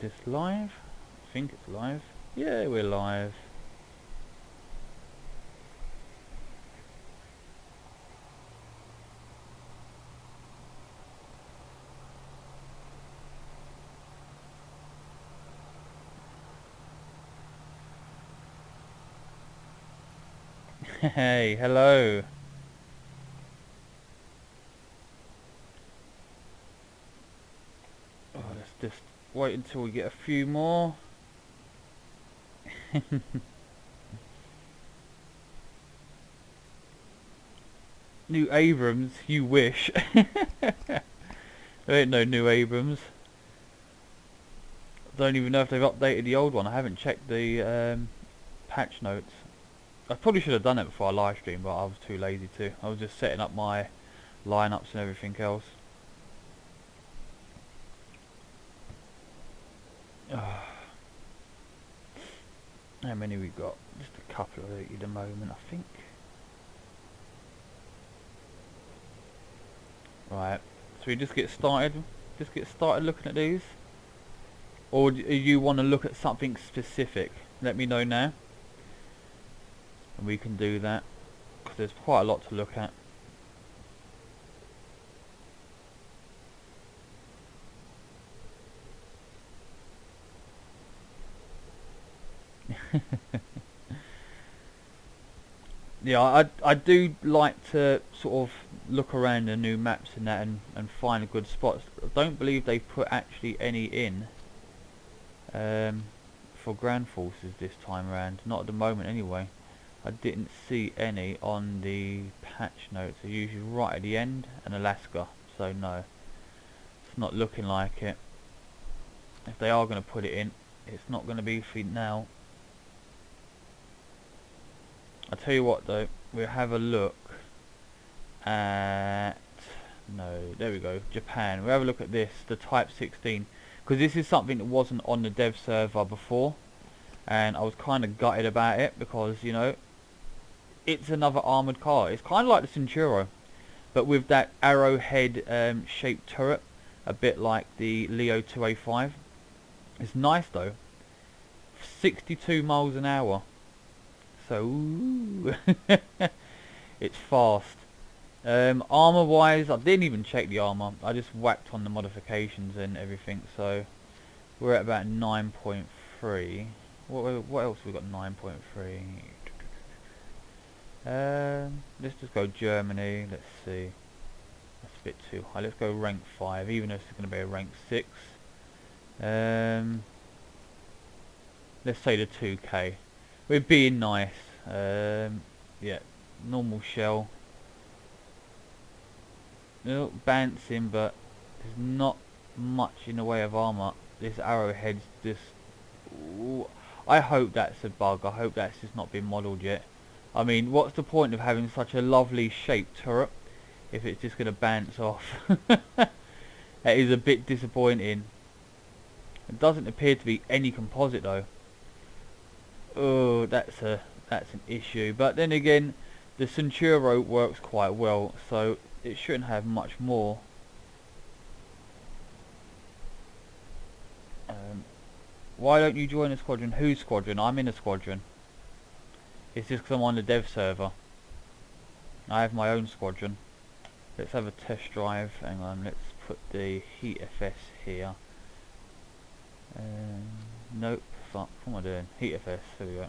this live? I think it's live. Yeah, we're live. Hey, hello. Oh, let's just wait until we get a few more. New Abrams, you wish. There ain't no new Abrams. I don't even know if they've updated the old one. I haven't checked the patch notes. I probably should have done it before I live streamed, but I was too lazy to. I was just setting up my lineups and everything else. How many we got? Just a couple of at the moment, I think. Right, so we just get started. Just get started looking at these, or do you want to look at something specific? Let me know now, and we can do that, because there's quite a lot to look at. Yeah, I do like to sort of look around the new maps and that, and find good spots. I don't believe they put actually any in for ground forces this time around. Not at the moment anyway. I didn't see any on the patch notes. They're usually right at the end, and Alaska. So no, it's not looking like it. If they are going to put it in, it's not going to be for now. I'll tell you what though, we'll have a look at, no, there we go, Japan. We'll have a look at this, the Type 16, because this is something that wasn't on the dev server before, and I was kind of gutted about it, because, you know, it's another armoured car. It's kind of like the Centauro, but with that arrowhead shaped turret, a bit like the Leo 2A5. It's nice though, 62 miles an hour. So ooh. It's fast. Armor wise, I didn't even check the armor. I just whacked on the modifications and everything. So we're at about 9.3. What else we got? 9.3. Let's just go Germany. Let's see. That's a bit too high. Let's go rank 5, even though it's going to be a rank 6. Let's say the 2K. We're being nice. Yeah, normal shell. No bouncing, but there's not much in the way of armor. This arrowhead's just. Ooh, I hope that's a bug. I hope that's just not been modelled yet. I mean, what's the point of having such a lovely shaped turret if it's just going to bounce off? That is a bit disappointing. It doesn't appear to be any composite though. Oh, that's an issue. But then again, the Centauro works quite well, so it shouldn't have much more. Why don't you join a squadron? Whose squadron? I'm in a squadron. It's just because I'm on the dev server. I have my own squadron. Let's have a test drive. Hang on, let's put the Heat FS here. Nope. Fuck, what am I doing? Heat FS, there we go.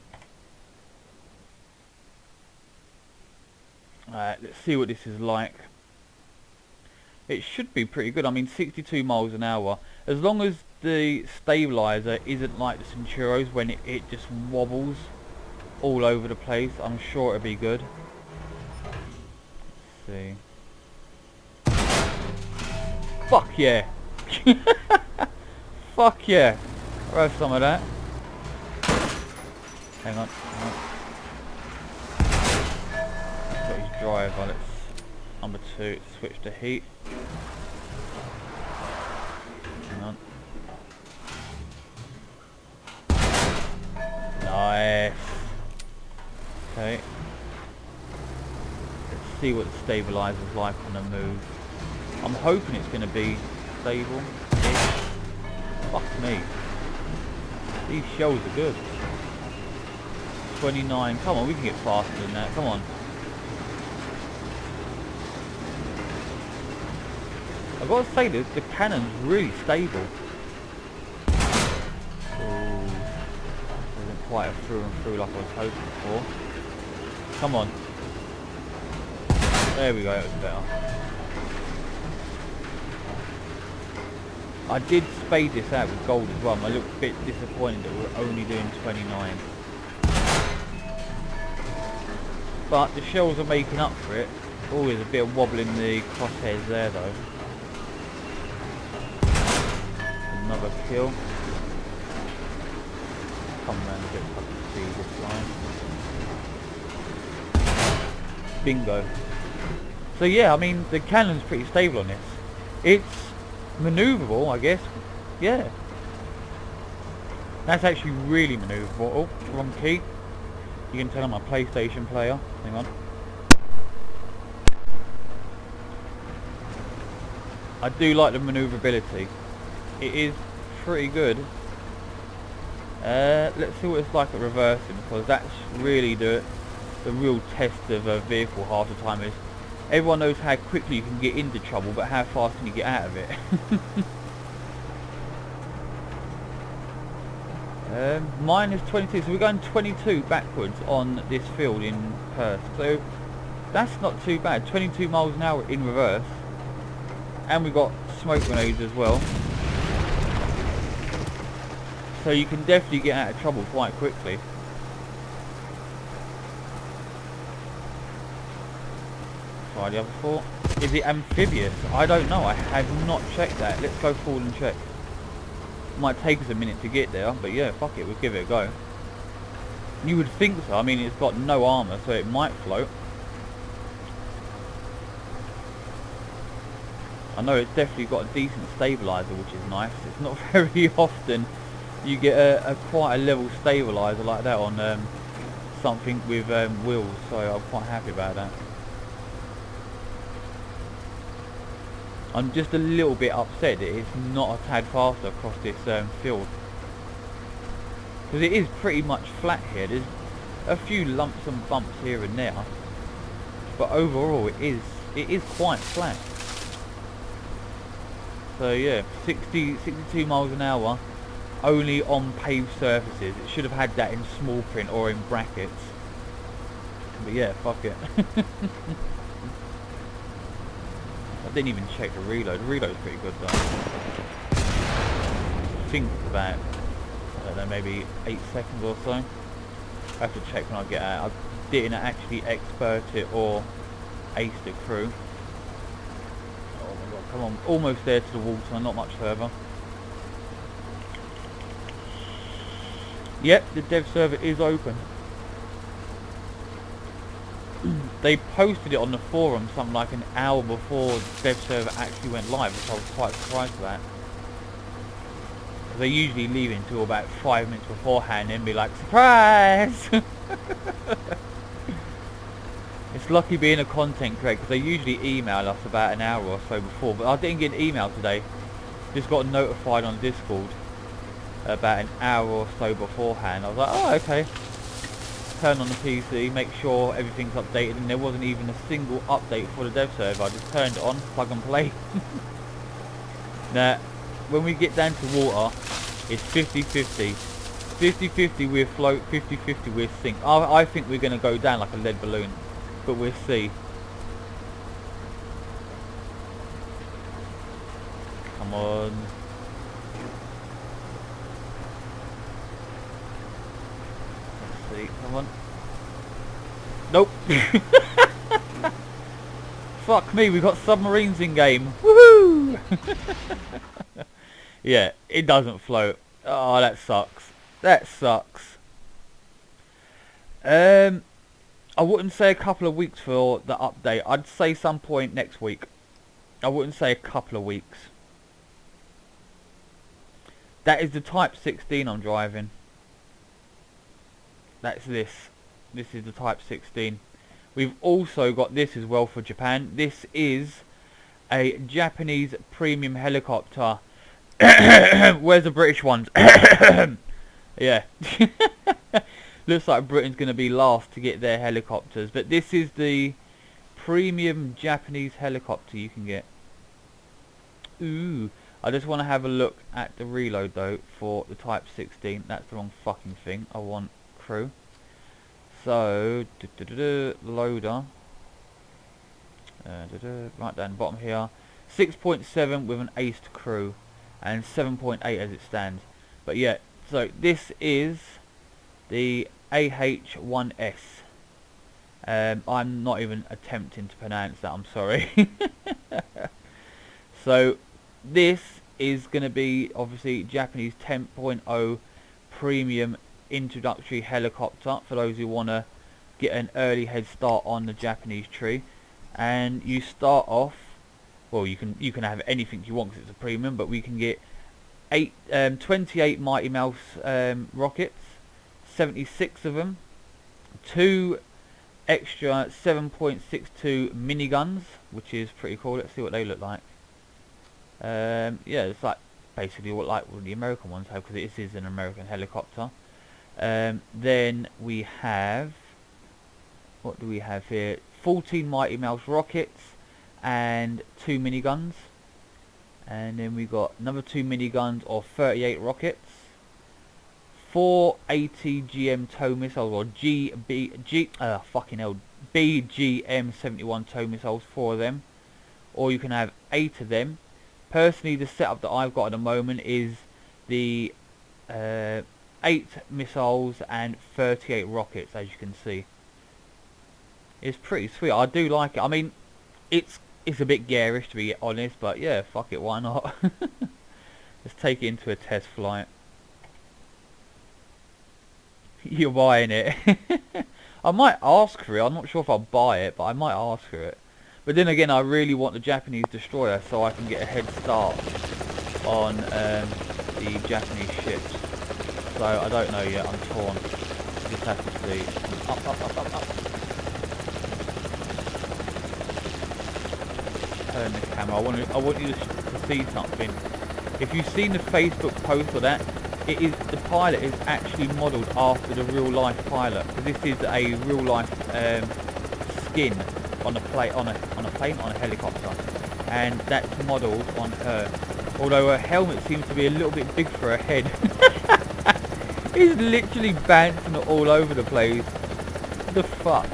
Alright, let's see what this is like. It should be pretty good. I mean, 62 miles an hour. As long as the stabilizer isn't like the Centauros when it just wobbles all over the place, I'm sure it'll be good. Let's see. Fuck yeah! Fuck yeah! I'll have some of that. Hang on. Got his driver. Let's number 2. Switch to heat. Hang on. Nice. Okay. Let's see what the stabilizer's like on the move. I'm hoping it's going to be stable. Fuck me. These shells are good. 29. Come on, we can get faster than that. Come on. I've got to say this, the cannon's really stable. Ooh, isn't quite a through and through like I was hoping for. Come on. There we go, it was better. I did spade this out with gold as well. I'm a little bit disappointed that we're only doing 29. But the shells are making up for it. Always a bit of wobble in the crosshairs there though. Another kill. Come around a bit so I can see this line. Bingo. So yeah, I mean the cannon's pretty stable on this. It's manoeuvrable, I guess. Yeah. That's actually really manoeuvrable. Oh, wrong key. You can tell I'm a PlayStation player. Hang on. I do like the manoeuvrability. It is pretty good. Let's see what it's like at reversing, because that's really the real test of a vehicle half the time. Is everyone knows how quickly you can get into trouble, but how fast can you get out of it? Minus 22, so we're going 22 backwards on this field in Perth. So that's not too bad. 22 miles an hour in reverse, and we've got smoke grenades as well. So you can definitely get out of trouble quite quickly. Try the other four. Is it amphibious? I don't know. I have not checked that. Let's go forward and check. Might take us a minute to get there, but yeah, fuck it, we'll give it a go. You would think so. I mean, it's got no armour, so it might float. I know it's definitely got a decent stabiliser, which is nice. It's not very often you get a quite a level stabiliser like that on something with wheels, so I'm quite happy about that. I'm just a little bit upset that it's not a tad faster across this field, because it is pretty much flat here. There's a few lumps and bumps here and there, but overall it is quite flat. So yeah, 62 miles an hour only on paved surfaces. It should have had that in small print or in brackets, but yeah, fuck it. I didn't even check the reload. The reload's pretty good though. I think about, I don't know, maybe 8 seconds or so. I have to check when I get out. I didn't actually expert it or ace it through. Oh my god, come on. Almost there to the water, not much further. Yep, the dev server is open. They posted it on the forum something like an hour before the dev server actually went live, which I was quite surprised about. They usually leave it until about 5 minutes beforehand and be like, surprise! It's lucky being a content creator, because they usually email us about an hour or so before, but I didn't get an email today. Just got notified on Discord about an hour or so beforehand. I was like, oh okay. Turn on the PC, make sure everything's updated, and there wasn't even a single update for the dev server. I just turned it on, plug and play. Now, when we get down to water, it's 50-50. 50-50 with float, 50-50 with sink. I think we're going to go down like a lead balloon, but we'll see. Come on. Come on. Nope. Fuck me, we got submarines in game. Woohoo! Yeah, it doesn't float. Oh, that sucks. That sucks. I wouldn't say a couple of weeks for the update. I'd say some point next week. I wouldn't say a couple of weeks. That is the Type 16 I'm driving. That's this. This is the Type 16. We've also got this as well for Japan. This is a Japanese premium helicopter. Where's the British ones? Yeah. Looks like Britain's going to be last to get their helicopters. But this is the premium Japanese helicopter you can get. Ooh. I just want to have a look at the reload though for the Type 16. That's the wrong fucking thing. I want crew. So, loader. Right down the bottom here. 6.7 with an aced crew. And 7.8 as it stands. But yeah, so this is the AH-1S. I'm not even attempting to pronounce that, I'm sorry. So this is going to be obviously Japanese 10.0 premium introductory helicopter for those who want to get an early head start on the Japanese tree. And you start off, well, you can have anything you want because it's a premium, but we can get 28 Mighty Mouse rockets, 76 of them, 2 extra 7.62 miniguns, which is pretty cool. Let's see what they look like. Yeah, it's like basically what the American ones have, because this is an American helicopter. Then we have, what do we have here? 14 Mighty Mouse rockets and 2 miniguns. And then we got another 2 miniguns of 38 rockets, 4 ATGM tow missiles, or BGM 71 tow missiles, 4 of them, or you can have 8 of them. Personally, the setup that I've got at the moment is the 8 missiles and 38 rockets, as you can see. It's pretty sweet. I do like it. I mean, it's a bit garish to be honest, but yeah, fuck it, why not? Let's take it into a test flight. You're buying it. I might ask for it. I'm not sure if I'll buy it, but I might ask for it. But then again, I really want the Japanese destroyer so I can get a head start on the Japanese ships. So I don't know yet. I'm torn. Just have to see. Up, up, up, up, up. Turn the camera. I want you to see something. If you've seen the Facebook post for that, the pilot is actually modelled after the real life pilot, because this is a real life skin on a helicopter, and that's modelled on her. Although her helmet seems to be a little bit big for her head. It's literally bouncing all over the place. What the fuck?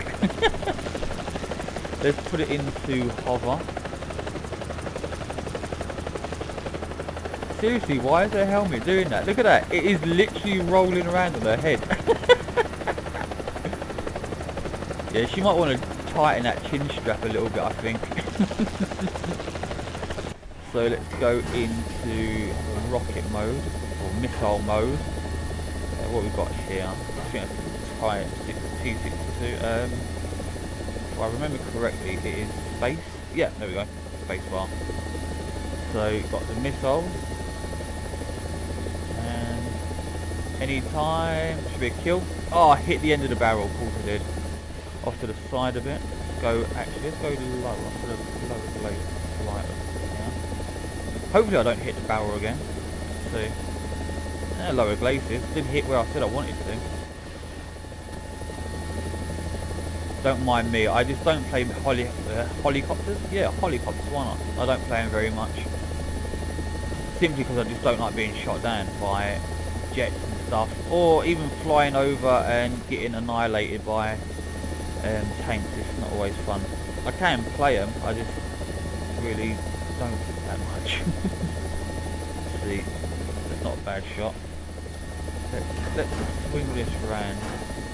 Let's put it into hover. Seriously, why is her helmet doing that? Look at that. It is literally rolling around on her head. Yeah, she might want to tighten that chin strap a little bit, I think. So let's go into rocket mode, or missile mode. What we've got here, I think it's Type T62. If I remember correctly, it is space. Yeah, there we go, space bar. So you've got the missiles. Any time, should be a kill. Oh, I hit the end of the barrel, of course I did. Off to the side a bit. Let's go low, off to the lower blade. Yeah. Hopefully I don't hit the barrel again. Let's see. Lower glacis. Didn't hit where I said I wanted to. Don't mind me, I just don't play helicopters. Yeah, helicopters, why not? I don't play them very much. Simply because I just don't like being shot down by jets and stuff, or even flying over and getting annihilated by tanks. It's not always fun. I can play them, I just really don't that much. Let's see, that's not a bad shot. Let's swing this around,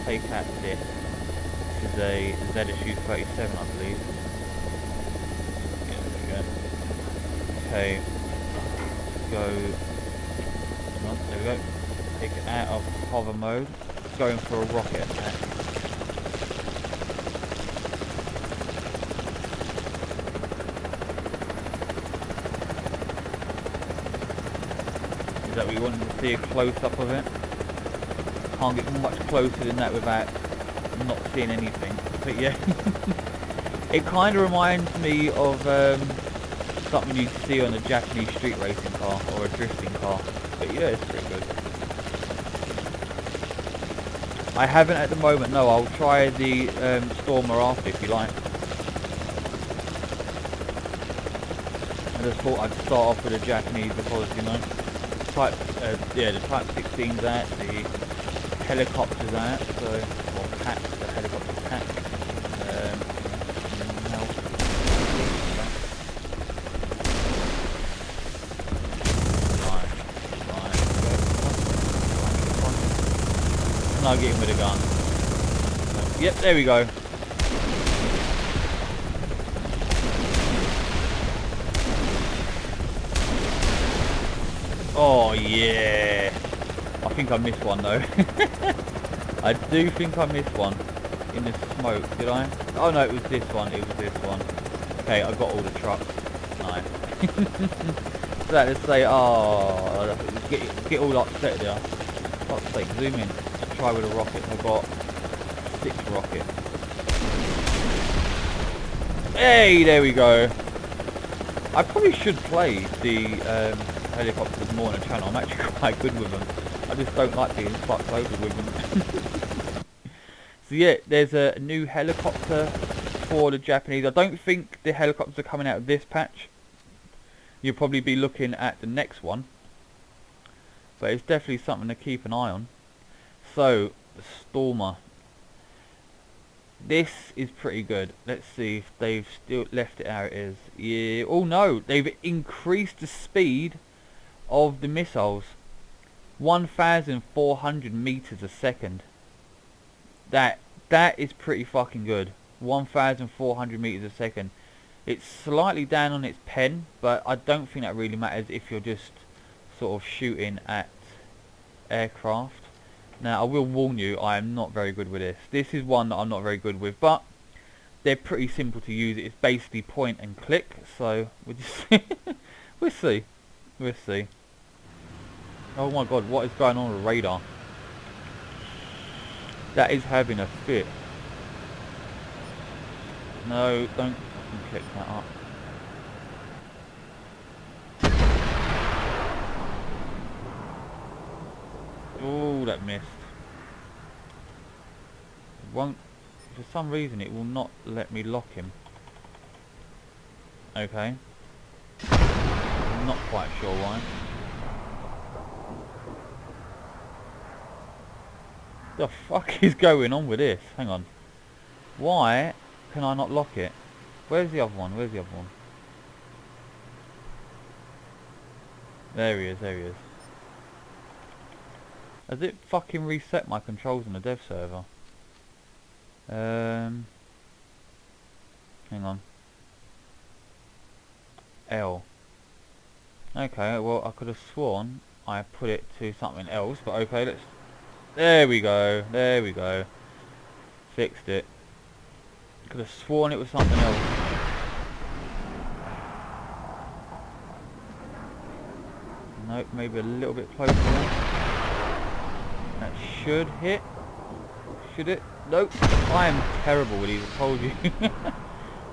take out this. This is a ZSU 37, I believe. Yeah, there we go. Okay, go. There we go. Take it out of hover mode. Going for a rocket attack. Is that what you wanted to see, a close up of it? Can't get much closer than that without not seeing anything. But yeah, it kind of reminds me of something you see on a Japanese street racing car or a drifting car. But yeah, it's pretty good. I haven't at the moment, no. I'll try the Stormer after if you like. I just thought I'd start off with the Japanese because, you know, the Type 16's out, the helicopter's out, so, or pack, the helicopter pack. No, get him with a gun. Yep, there we go. Oh yeah. I think I missed one though. I do think I missed one in the smoke, did I? Oh no, it was this one, it was this one. Okay, I got all the trucks. Nice. So let's say, oh, get all upset there. Fuck's sake, zoom in. Try with a rocket. I've got 6 rockets. Hey, there we go. I probably should play the helicopters more on the channel. I'm actually quite good with them. I just don't like being fucked over with them. So yeah, there's a new helicopter for the Japanese. I don't think the helicopters are coming out of this patch. You'll probably be looking at the next one. But it's definitely something to keep an eye on. So, the Stormer. This is pretty good. Let's see if they've still left it how it is. Yeah. Oh no, they've increased the speed of the missiles. 1,400 meters a second. That is pretty fucking good. 1,400 meters a second. It's slightly down on its pen, but I don't think that really matters if you're just sort of shooting at aircraft. Now, I will warn you, I am not very good with this. This is one that I'm not very good with, but they're pretty simple to use. It's basically point and click, so we'll just we'll see. We'll see. Oh my god, what is going on with the radar? That is having a fit. No, don't fucking click that up. Oh, that missed. It won't, for some reason it will not let me lock him. Okay. I'm not quite sure why. The fuck is going on with this? Hang on. Why can I not lock it? Where's the other one? Where's the other one? There he is, there he is. Has it fucking reset my controls on the dev server? Hang on. L. Okay, well I could have sworn I put it to something else, but okay, let's... There we go, there we go. Fixed it. Could have sworn it was something else. Nope, maybe a little bit closer there. That should hit. Should it? Nope. I am terrible with these, I told you.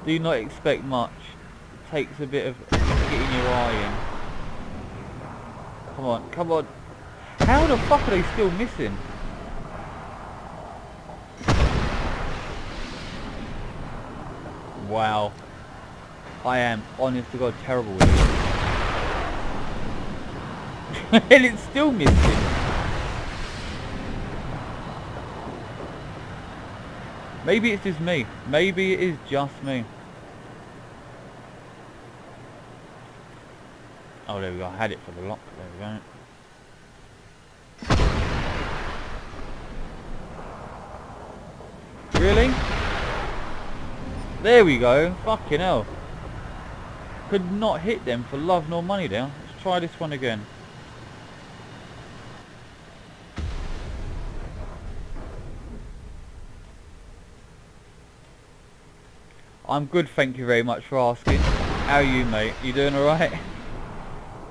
Do not expect much. It takes a bit of getting your eye in. Come on, come on. How the fuck are they still missing? Wow. I am, honest to God, terrible with it. And it's still missing. Maybe it's just me. Maybe it is just me. Oh, there we go. I had it for the lock. There we go. Really? There we go. Fucking hell. Could not hit them for love nor money there. Let's try this one again. I'm good, thank you very much for asking. How are you, mate? You doing alright?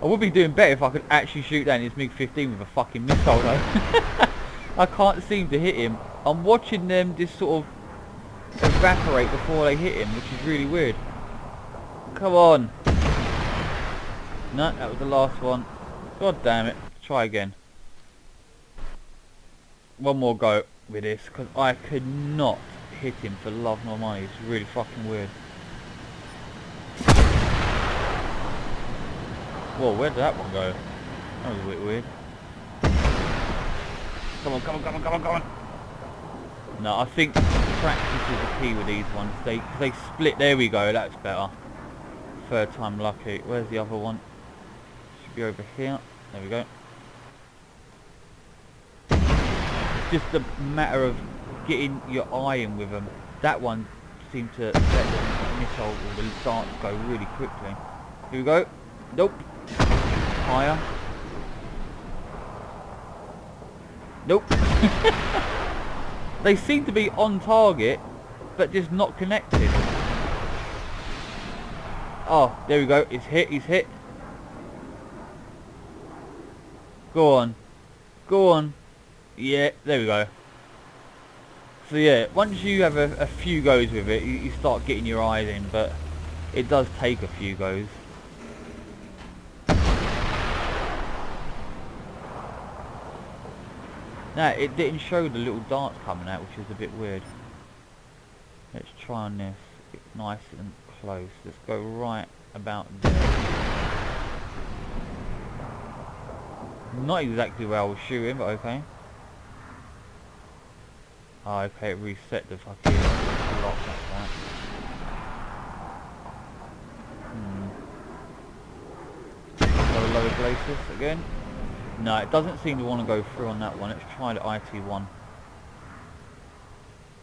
I would be doing better if I could actually shoot down his MiG-15 with a fucking missile though. I can't seem to hit him. I'm watching them just sort of evaporate before they hit him, which is really weird. Come on. No, that was the last one. God damn it. Try again. One more go. with this, because I could not hit him for love nor money. It's really fucking weird. Whoa, where did that one go? That was a bit weird. Come on, come on, come on, come on, come on. No, I think practice is the key with these ones. They split. There we go. That's better. Third time lucky. Where's the other one? Should be over here. There we go. It's just a matter of getting your eye in with them. That one seemed to let the missile or the darts go really quickly. Here we go. Nope. Higher. Nope. They seem to be on target, but just not connected. Oh, there we go. It's hit. He's hit. Go on. Go on. Yeah, there we go. So yeah, once you have a few goes with it, you start getting your eyes in, but it does take a few goes. Now, it didn't show the little darts coming out, which is a bit weird. Let's try on this. It's nice and close. Let's go right about there. Not exactly where I was shooting, but okay. Oh, okay, it reset the fucking lock like that. Lower glacis again. No, it doesn't seem to want to go through on that one. Let's try the IT1.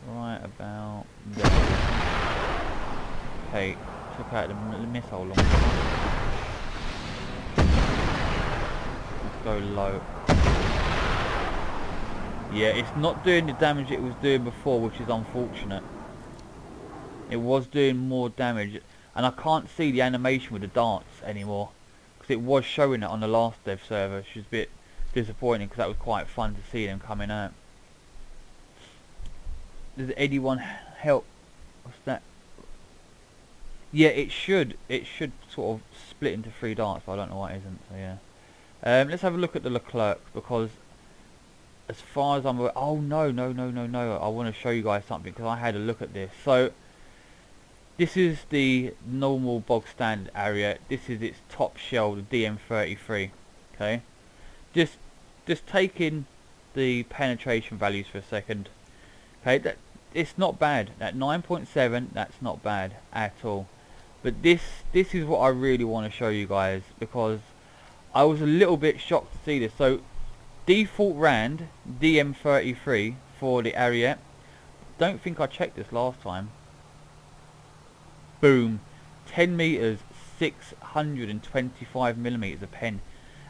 Right about there. Okay, took out the missile long. Let's go low. Yeah, it's not doing the damage it was doing before, which is unfortunate. It was doing more damage, and I can't see the animation with the darts anymore. It was showing it on the last dev server, which is a bit disappointing because that was quite fun to see them coming out. Does anyone help? What's that? Yeah, it should sort of split into 3 darts, but I don't know why it isn't. So yeah, let's have a look at the Leclerc, because as far as I'm aware, oh no, I want to show you guys something because I had a look at this. So this is the normal bog standard area. This is its top shell, the DM33. Okay, just taking the penetration values for a second. Okay, it's not bad. At 9.7, that's not bad at all. But this is what I really want to show you guys, because I was a little bit shocked to see this. So default RAND DM33 for the Ariete. Don't think I checked this last time. Boom, 10 meters, 625 millimeters of pen.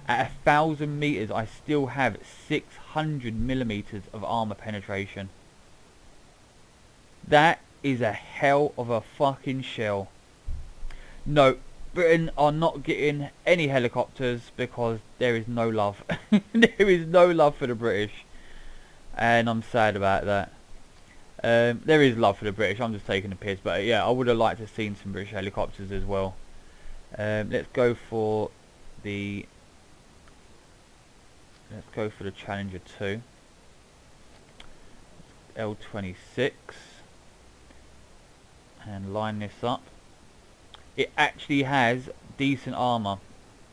At 1,000 meters, I still have 600 millimeters of armor penetration. That is a hell of a fucking shell. No, Britain are not getting any helicopters because there is no love. There is no love for the British, and I'm sad about that. There is love for the British. I'm just taking the piss, but yeah, I would have liked to have seen some British helicopters as well. Let's go for the Challenger 2 L26 and line this up. It actually has decent armor.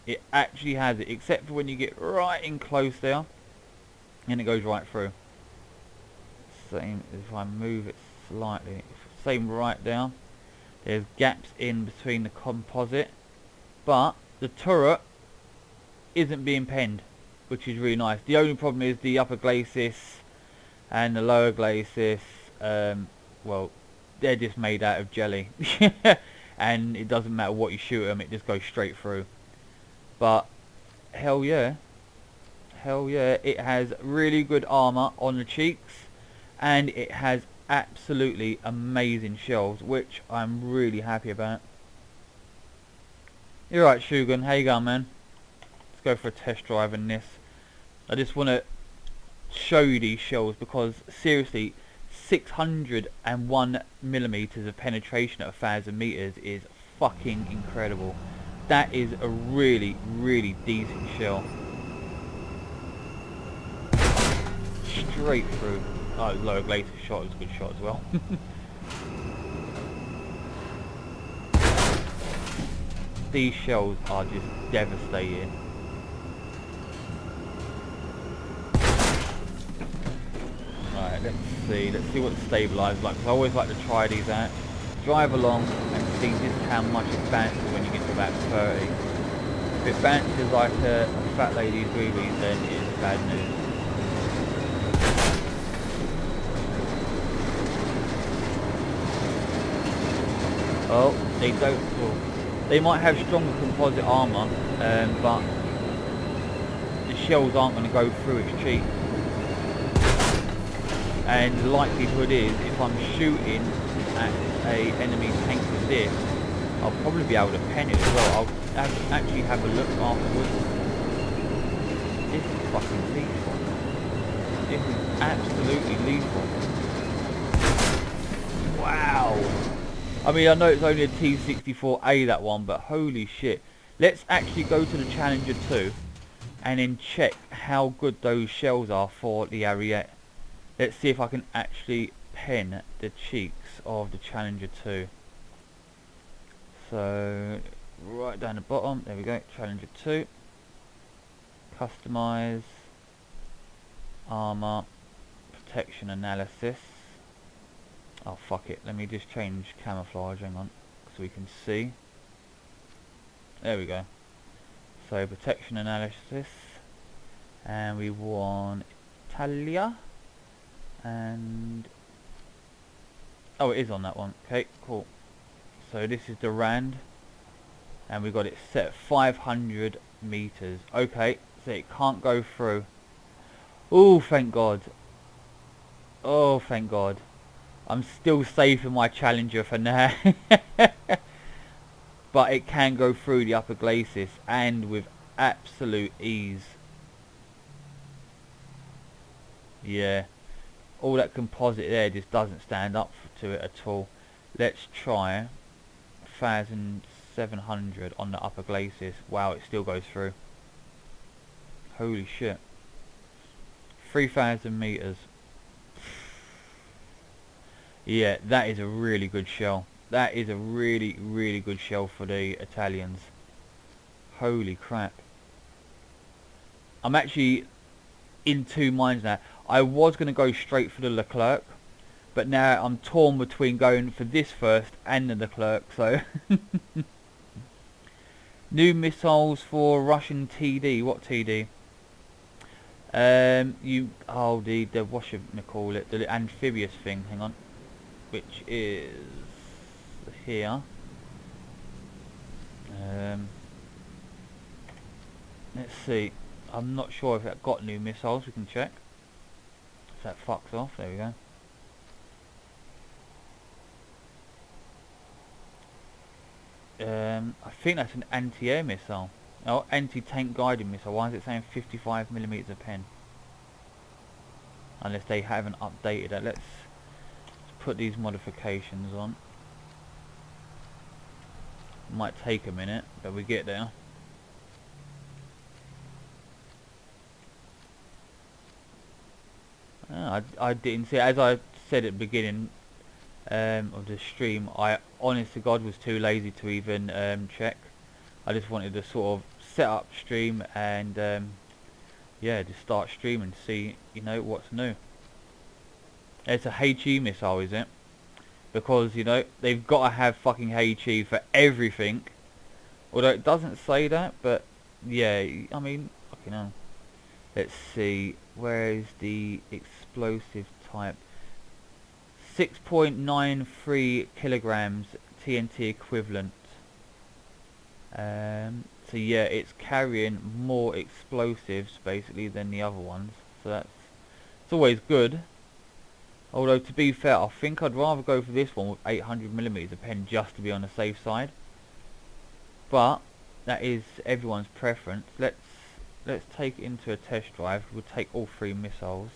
It actually has it, except for when you get right in close there, and it goes right through. Same if I move it slightly, same right down. There's gaps in between the composite, but the turret isn't being penned, which is really nice. The only problem is the upper glacis and the lower glacis, well, they're just made out of jelly. And it doesn't matter what you shoot them, it just goes straight through. But hell yeah, it has really good armor on the cheeks, and it has absolutely amazing shells, which I'm really happy about. You're right, Shugun, how you going, man? Let's go for a test drive in this. I just want to show you these shells because seriously, 601 millimeters of penetration at 1,000 meters is fucking incredible. That is a really decent shell. Straight through. Oh, lower glacier shot was a good shot as well. These shells are just devastating. Right, let's see what the stabilizer is like, because I always like to try these out. Drive along and see just how much it bounces when you get to about 30. If it bounces like a fat lady's boobies, then it's bad news. Oh, they don't. Well, they might have stronger composite armour, but the shells aren't going to go through its cheek. And the likelihood is, if I'm shooting at a enemy tank with this, I'll probably be able to pen it as well. I'll actually have a look afterwards. This is fucking lethal. This is absolutely lethal. Wow. I mean, I know it's only a T-64A, that one, but holy shit. Let's actually go to the Challenger 2 and then check how good those shells are for the Ariete. Let's see if I can actually pen the cheeks of the Challenger 2. So, right down the bottom, there we go, Challenger 2. Customize, armor, protection analysis. Oh fuck it, let me just change camouflage, hang on, so we can see. There we go. So, protection analysis, and we want Italia. And oh, it is on that one. Okay, cool. So this is the Rand, and we got it set at 500 meters. Okay, so it can't go through. Oh, thank God. Oh, thank God. I'm still safe in my Challenger for now. But it can go through the upper glacis, and with absolute ease. Yeah. All that composite there just doesn't stand up to it at all. Let's try 1700 on the upper glacis. Wow, it still goes through. Holy shit. 3000 meters. Yeah, that is a really good shell. That is a really, really good shell for the Italians. Holy crap. I'm actually in two minds now. I was going to go straight for the Leclerc, but now I'm torn between going for this first and the Leclerc, so... New missiles for Russian TD. What TD? What should I call it? The amphibious thing, hang on. Which is here. Let's see. I'm not sure if that got new missiles, we can check. That fucks off, there we go. I think that's an anti-air missile. Oh, anti-tank guided missile. Why is it saying 55mm a pen? Unless they haven't updated it. Let's put these modifications on. Might take a minute, but we get there. I didn't see it. As I said at the beginning of the stream, I honest to God was too lazy to even check. I just wanted to sort of set up stream and yeah, just start streaming to see, you know, what's new. It's a HE missile, is it? Because, you know, they've got to have fucking HE for everything. Although it doesn't say that, but yeah, I mean, fucking hell. Let's see, where is the explosive type? 6.93 kilograms TNT equivalent. So yeah, it's carrying more explosives basically than the other ones. So it's always good. Although to be fair, I think I'd rather go for this one with 800mm a pen just to be on the safe side. But that is everyone's preference. Let's take it into a test drive. We'll take all three missiles.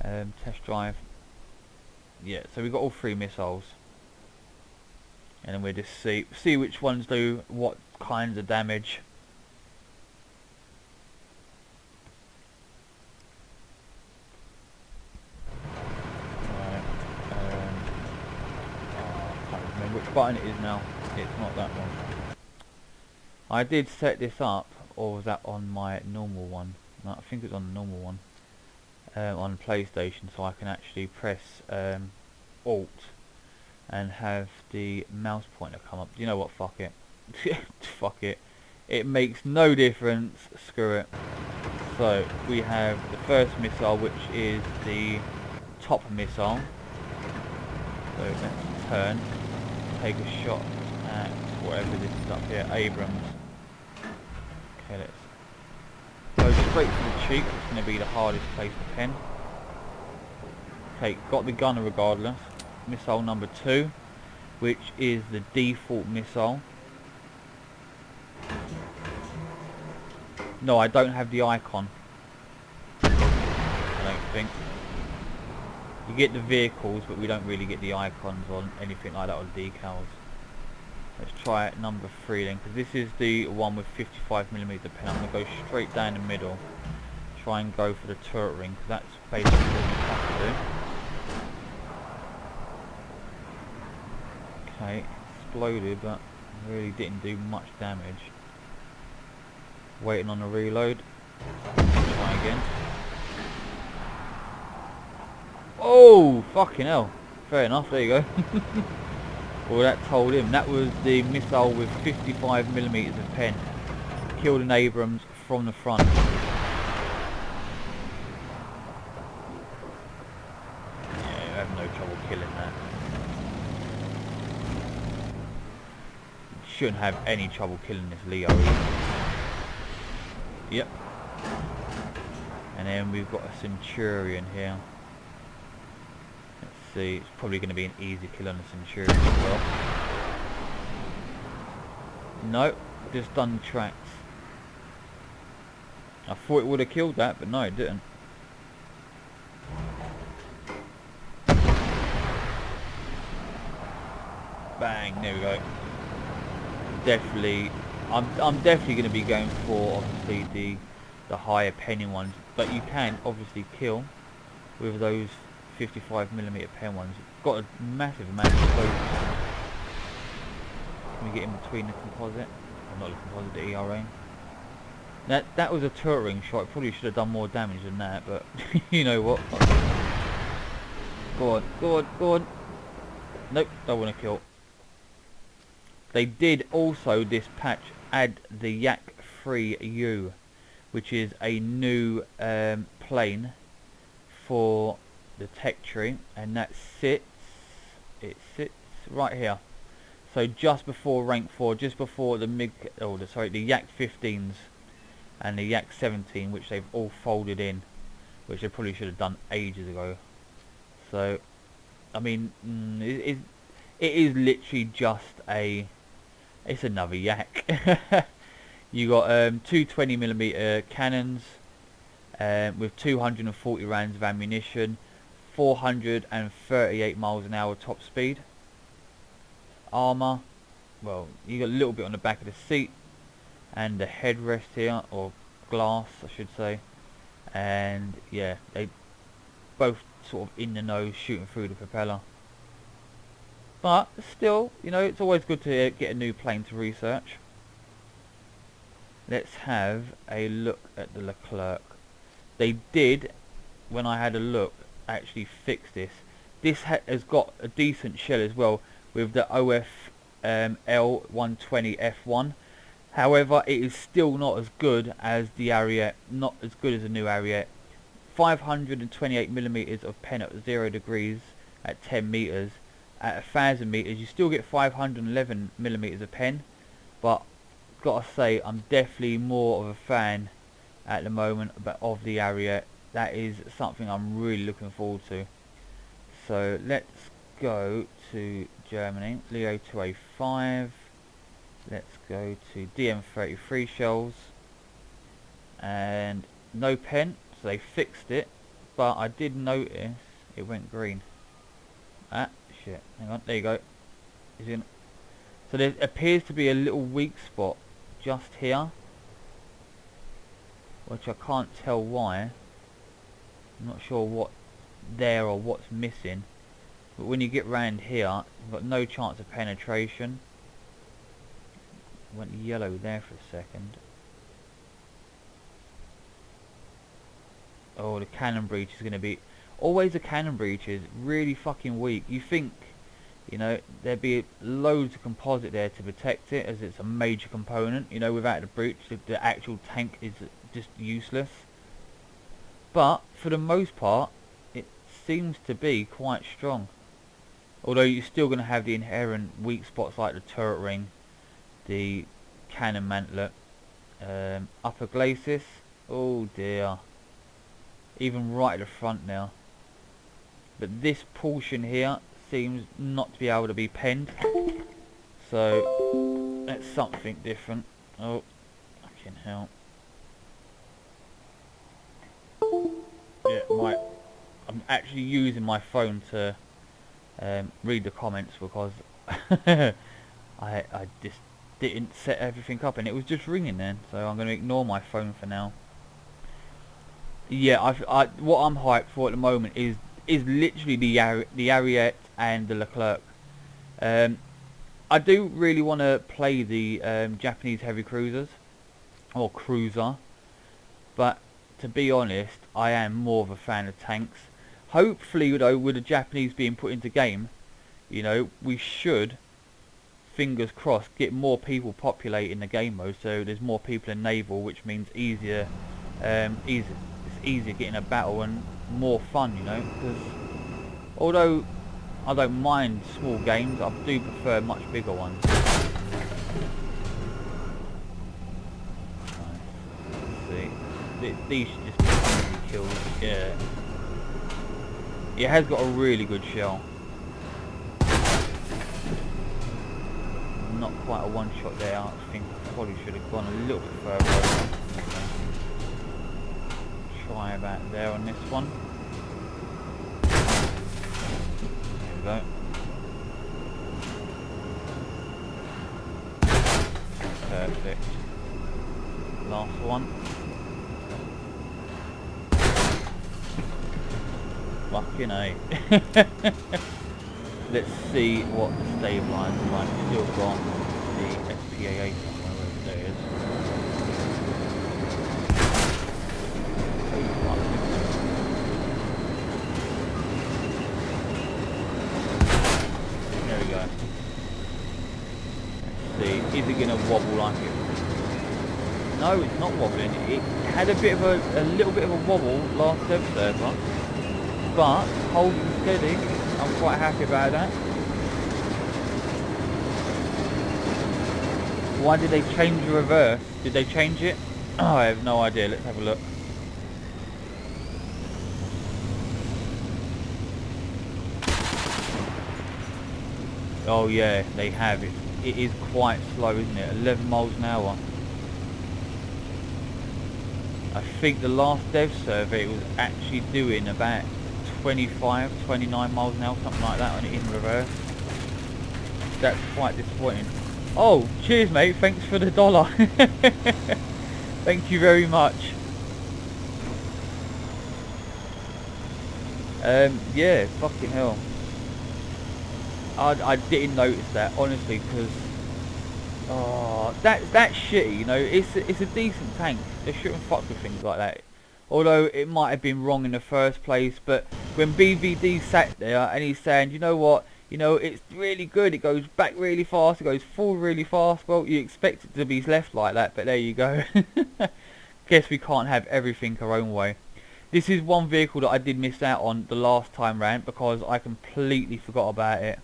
Test drive. Yeah, so we've got all three missiles. And then we'll just see which ones do what kinds of damage. which button it is now. It's not that one. I did set this up, or was that on my normal one? No, I think it's on the normal one. On PlayStation, so I can actually press Alt and have the mouse pointer come up. You know what, fuck it. Fuck it. It makes no difference, screw it. So we have the first missile, which is the top missile. So let's turn, take a shot at whatever this is up here, Abrams. Okay, let's go straight to the cheek. It's going to be the hardest place to pen. Okay, got the gunner regardless. Missile number 2, which is the default missile. No, I don't have the icon. I don't think. You get the vehicles, but we don't really get the icons on anything like that, or decals. Let's try it number 3 then, because this is the one with 55mm pen. I'm going to go straight down the middle. Try and go for the turret ring, because that's basically what you have to do. Okay, exploded, but really didn't do much damage. Waiting on a reload. Try again. Oh, fucking hell. Fair enough, there you go. Well, that told him. That was the missile with 55mm of pen. Killed an Abrams from the front. Yeah, you have no trouble killing that. Shouldn't have any trouble killing this Leo either. Yep. And then we've got a Centurion here. Let's see, it's probably going to be an easy kill on the Centurion as well. No, just done the tracks. I thought it would have killed that, but no, it didn't. Bang, there we go. Definitely, I'm definitely going to be going for obviously the higher penning ones, but you can obviously kill with those 55mm pen ones. Got a massive amount of focus. Can we get in between the composite? Or not the composite, the ERA. That was a turret ring shot. It probably should have done more damage than that, but you know what? Go on, go on, go on. Nope, don't want to kill. They did also, this patch, add the Yak 3U, which is a new plane for the tech tree, and that sits right here. So just before rank 4, just before the the Yak 15s and the Yak 17, which they've all folded in, which they probably should have done ages ago. So, I mean, it is literally just it's another Yak. You got 220mm cannons with 240 rounds of ammunition, 438 miles an hour top speed. Armor, well, you got a little bit on the back of the seat and the headrest here, or glass I should say, and yeah, they both sort of in the nose, shooting through the propeller. But still, you know, it's always good to get a new plane to research. Let's have a look at the Leclerc. They did, when I had a look, actually fix this. This has got a decent shell as well, with the OF L120 F1. However, it is still not as good as the Ariete, not as good as the new Ariete. 528mm of pen at 0 degrees at 10 meters. At 1000 meters, you still get 511mm of pen, but gotta say, I'm definitely more of a fan at the moment of the Ariete. That is something I'm really looking forward to. So let's go to Germany, Leo 2A5. Let's go to DM33 shells, and no pen, so they fixed it, but I did notice it went green. Ah, shit, hang on, there you go. Is in. So there appears to be a little weak spot just here, which I can't tell why. I'm not sure what there or what's missing. But when you get round here, you've got no chance of penetration. Went yellow there for a second. Oh, the cannon breach is going to be... Always the cannon breach is really fucking weak. You think, you know, there'd be loads of composite there to protect it, as it's a major component. You know, without the breach, the actual tank is just useless. But, for the most part, it seems to be quite strong. Although you're still going to have the inherent weak spots like the turret ring, the cannon mantlet, upper glacis. Oh dear. Even right at the front now. But this portion here seems not to be able to be penned. So that's something different. Oh, fucking hell. Yeah, I'm actually using my phone to read the comments because I just didn't set everything up and it was just ringing then. So I'm going to ignore my phone for now. Yeah, what I'm hyped for at the moment is literally the Ariete and the Leclerc. I do really want to play the Japanese heavy cruisers or cruiser, but to be honest, I am more of a fan of tanks. Hopefully, though, with the Japanese being put into game, you know, we should, fingers crossed, get more people populating the game mode. So there's more people in naval, which means easier, it's easier getting a battle and more fun, you know. Because although I don't mind small games, I do prefer much bigger ones. Let's see. These should just be easy kills. Yeah. It has got a really good shell. Not quite a one shot there. I think I probably should have gone a little bit further over. Try about there on this one. There we go. Perfect. Last one. Fucking A. Let's see what the stabilizer's like. Still got the SPAA somewhere over there. There we go. Let's see. Is it going to wobble like it? No, it's not wobbling. It had a little bit of a wobble last dev server, but holding steady. I'm quite happy about that. Why did they change the reverse? Did they change it? Oh, I have no idea. Let's have a look. Oh yeah, they have. It is quite slow, isn't it? 11 miles an hour. I think the last dev survey it was actually doing about 25, 29 miles an hour, something like that on it in reverse. That's quite disappointing. Oh, cheers mate, thanks for the $1. Thank you very much. Yeah, fucking hell. I didn't notice that, honestly, because oh, that's shitty, you know. It's a decent tank. They shouldn't fuck with things like that. Although it might have been wrong in the first place, but when BVD sat there and he's saying, you know what, you know, it's really good, it goes back really fast, it goes forward really fast, well, you expect it to be left like that, but there you go. Guess we can't have everything our own way. This is one vehicle that I did miss out on the last time round because I completely forgot about it.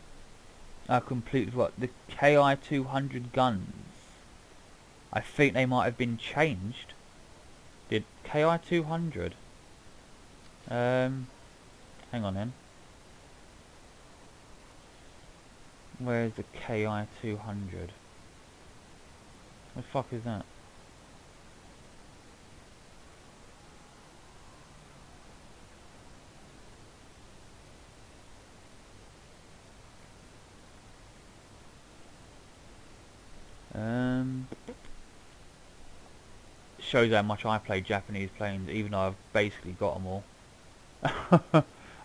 I completely forgot. The KI-200 guns. I think they might have been changed. Did KI-200? Hang on then. Where is the KI-200? What the fuck is that? Shows how much I play Japanese planes, even though I've basically got them all.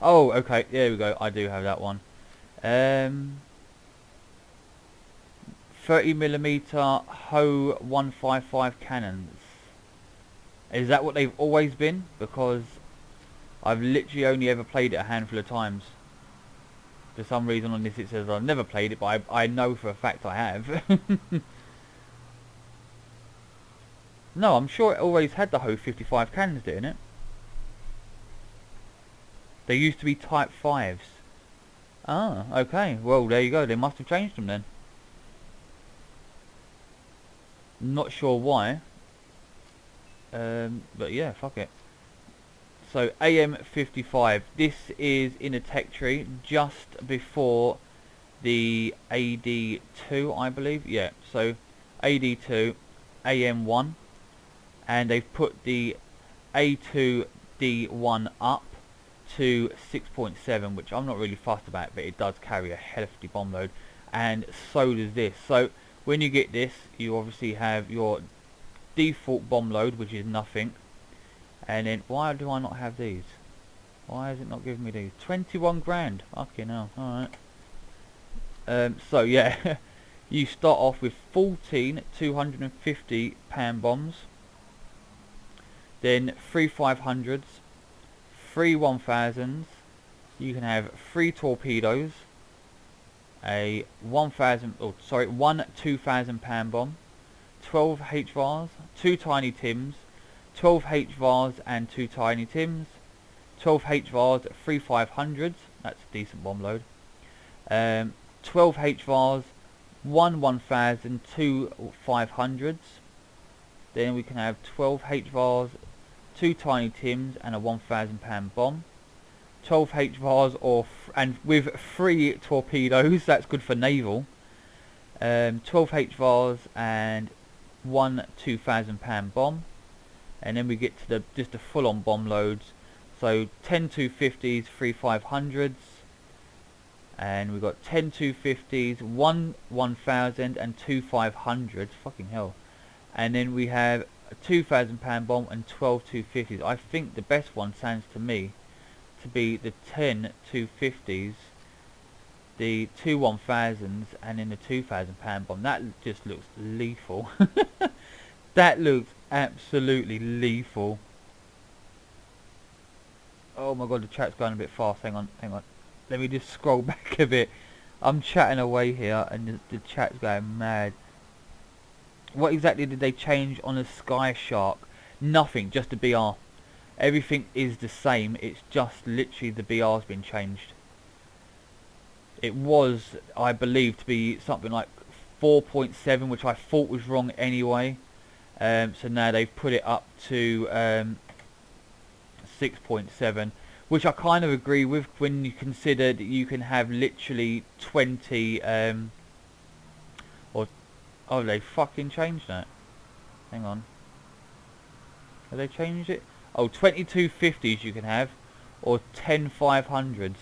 Oh, okay, there we go. I do have that one. 30mm Ho 155 cannons. Is that what they've always been? Because I've literally only ever played it a handful of times. For some reason on this it says I've never played it, but I know for a fact I have. No, I'm sure it always had the Ho 55 cannons, didn't it? They used to be Type 5s. Ah, okay. Well, there you go. They must have changed them then. Not sure why. But yeah, fuck it. So, AM55. This is in a tech tree just before the AD2, I believe. Yeah, so AD2, AM1. And they've put the A2D1 up to 6.7, which I'm not really fussed about, but it does carry a hefty bomb load, and so does this. So when you get this, you obviously have your default bomb load, which is nothing, and then why do I not have these? Why is it not giving me these? 21 grand. Fucking hell. Alright. So yeah, you start off with 14 250 pound bombs, then 3 500s, 3 1000s, you can have 3 torpedoes, a 1000, oh sorry, 1 2000 pound bomb, 12 HVARs, 2 tiny Tims, 12 HVARs and 2 tiny Tims, 12 HVARs, 3 500s, that's a decent bomb load, 12 HVARs, 1 1000, 2 500s, then we can have 12 HVARs, 2 tiny Tims and a 1000 pound bomb, 12 HVARs and with 3 torpedoes, that's good for naval, 12 HVARs and 1 2000 pound bomb, and then we get to just the full on bomb loads, so 10 250s, 3 500s, and we've got 10 250s, 1 1000 and 2 500s, fucking hell, and then we have a 2000 pound bomb and 12 250s. I think the best one sounds to me to be the 10 250s, the 2 1000s, and then the 2000 pound bomb. That just looks lethal. That looks absolutely lethal. Oh my god, the chat's going a bit fast. Hang on. Let me just scroll back a bit. I'm chatting away here and the chat's going mad. What exactly did they change on a Sky Shark? Nothing, just the BR. Everything is the same, it's just literally the BR's been changed. It was, I believe, to be something like 4.7, which I thought was wrong anyway. So now they've put it up to 6.7, which I kind of agree with when you consider that you can have literally 20 oh, they fucking changed that. Hang on. Have they changed it? Oh, 22 50s you can have, or 10 500s.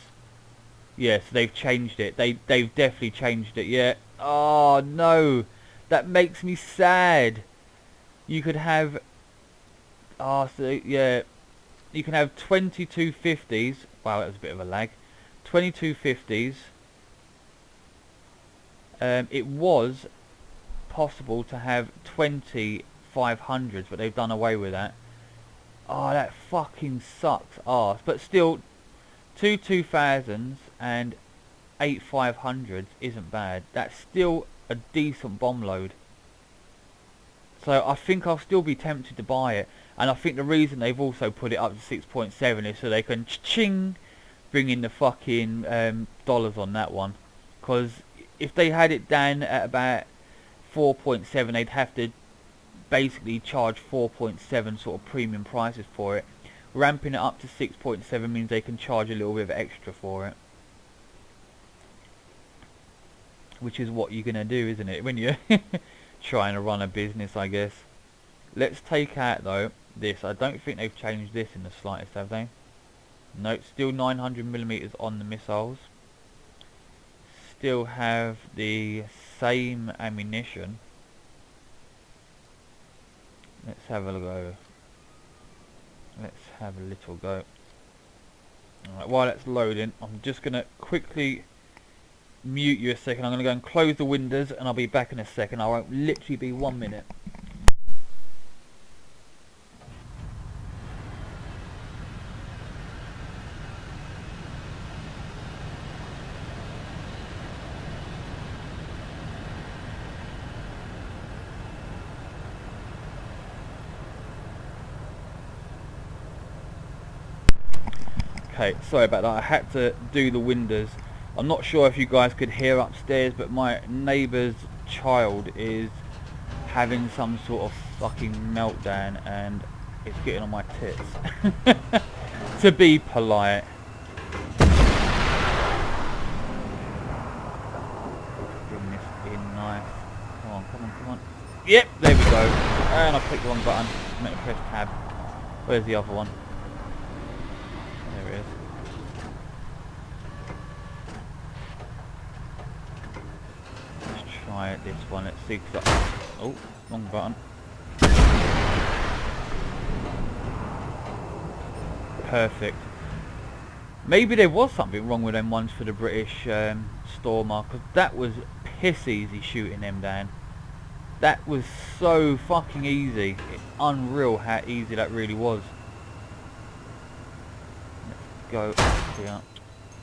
Yes, they've changed it. They've definitely changed it. Yeah. Oh no, that makes me sad. You could have. Oh, so yeah, you can have 22 50s. Wow, that was a bit of a lag. 22 50s. It was possible to have 20 500s, but they've done away with that. Oh, that fucking sucks arse. But still, 2 2000s and 8 500s isn't bad. That's still a decent bomb load. So I think I'll still be tempted to buy it. And I think the reason they've also put it up to 6.7 is so they can ching bring in the fucking dollars on that one. Because if they had it down at about 4.7, they'd have to basically charge 4.7 sort of premium prices for it. Ramping it up to 6.7 means they can charge a little bit of extra for it, which is what you're gonna do, isn't it, when you're trying to run a business, I guess. Let's take out though this. I don't think they've changed this in the slightest, have they? No, still 900mm on the missiles. Still have the same ammunition. Let's have a go. Let's have a little go. Alright, while that's loading, I'm just going to quickly mute you a second. I'm going to go and close the windows and I'll be back in a second. I won't literally be 1 minute. Okay, sorry about that. I had to do the windows. I'm not sure if you guys could hear upstairs, but my neighbour's child is having some sort of fucking meltdown and it's getting on my tits. To be polite. Bring this in nice. Come on, come on, come on. Yep, there we go. And I clicked the wrong button. I meant to press tab. Where's the other one? There it is. Let's try this one. Let's see. Oh, wrong button. Perfect. Maybe there was something wrong with them ones for the British Stormer, because that was piss easy shooting them down. That was so fucking easy. It's unreal how easy that really was. Go here.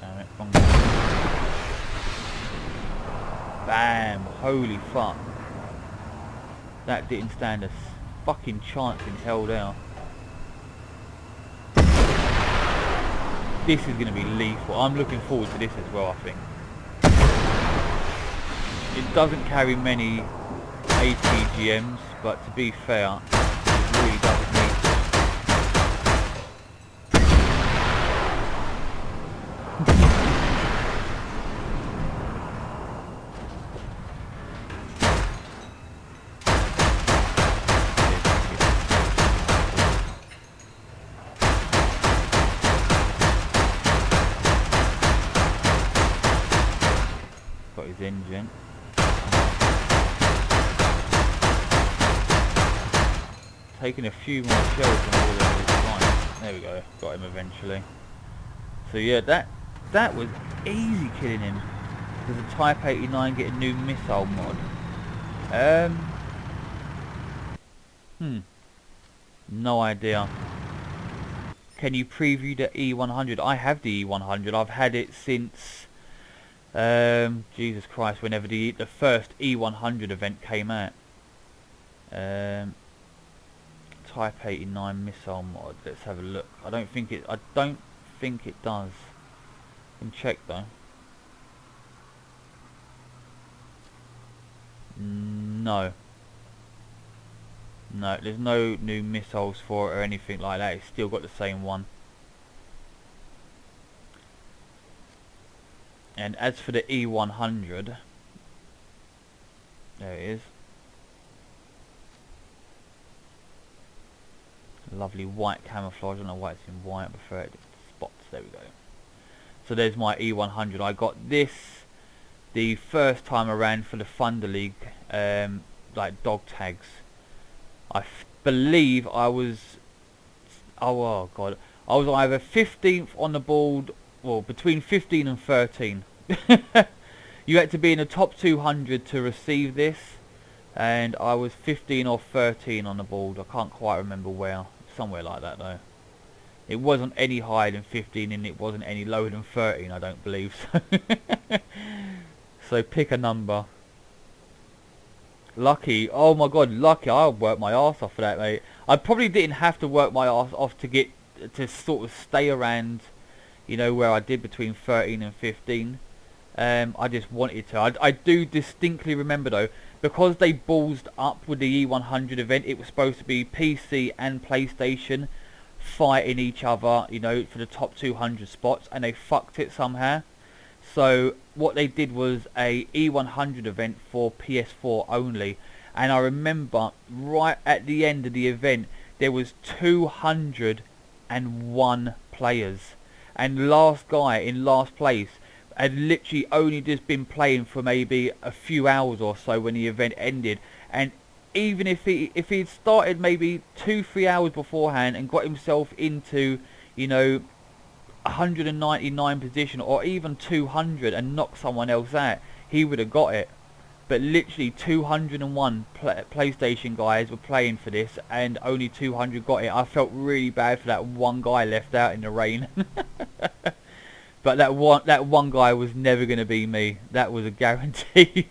Damn it, wrong button. Bam! Holy fuck. That didn't stand a fucking chance in hell there. This is going to be lethal. I'm looking forward to this as well, I think. It doesn't carry many ATGMs, but to be fair, it really doesn't need to. Got his engine. Taking a few more shells than all of his flying. There we go, got him eventually. So yeah, that was easy killing him. There's a Type 89 getting new missile mod. No idea. Can you preview the E100? I have the E100. I've had it since Jesus Christ, whenever the first E100 event came out. Type 89 missile mod. Let's have a look. I don't think it does. Can check though. No, there's no new missiles for it or anything like that. It's still got the same one. And as for the E100, there it is. Lovely white camouflage. I don't know why it's in white. I prefer it spots. There we go. So there's my E100. I got this the first time around for the Thunder League, like dog tags. I believe I was, oh god, I was either 15th on the board, well, between 15 and 13. You had to be in the top 200 to receive this, and I was 15 or 13 on the board. I can't quite remember where. Somewhere like that though. It wasn't any higher than 15 and it wasn't any lower than 13, I don't believe. So pick a number. Lucky, oh my god, lucky. I worked my arse off for that, mate. I probably didn't have to work my arse off to get to sort of stay around, you know, where I did between 13 and 15. I just wanted to. I do distinctly remember though, because they ballsed up with the E100 event, it was supposed to be PC and PlayStation fighting each other, you know, for the top 200 spots, and they fucked it somehow. So what they did was a E100 event for PS4 only, and I remember right at the end of the event there was 201 players, and last guy in last place had literally only just been playing for maybe a few hours or so when the event ended. And even if he'd started maybe 2-3 hours beforehand and got himself into, you know, 199 position or even 200 and knock someone else out, he would have got it. But literally 201 PlayStation guys were playing for this and only 200 got it. I felt really bad for that one guy left out in the rain. But that one guy was never going to be me. That was a guarantee.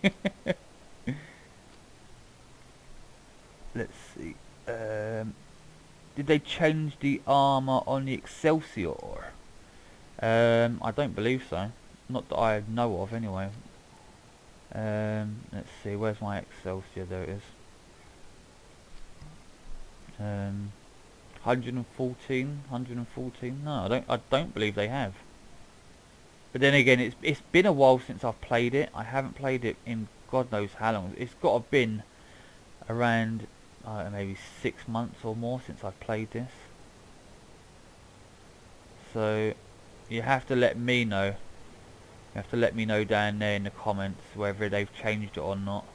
Let's see. Did they change the armor on the Excelsior? I don't believe so. Not that I know of, anyway. Let's see. Where's my Excelsior? There it is. 114. No, I don't believe they have. But then again, it's been a while since I've played it. I haven't played it in God knows how long. It's got to have been around maybe 6 months or more since I've played this. So you have to let me know. You have to let me know down there in the comments whether they've changed it or not.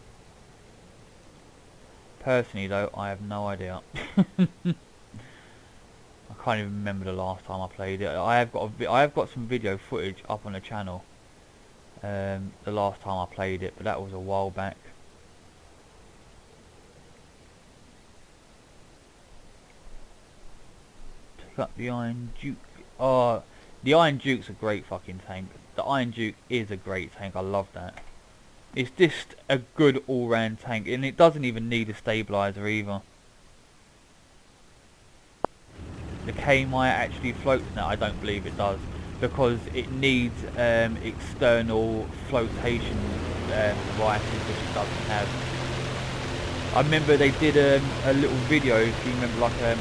Personally though, I have no idea. I can't even remember the last time I played it. I have got some video footage up on the channel. The last time I played it, but that was a while back. Pick up the Iron Duke. Oh, the Iron Duke's a great fucking tank. The Iron Duke is a great tank. I love that. It's just a good all-round tank, and it doesn't even need a stabilizer either. The KMI actually floats now. I don't believe it does, because it needs external flotation devices, which it doesn't have. I remember they did a little video, if you remember, like a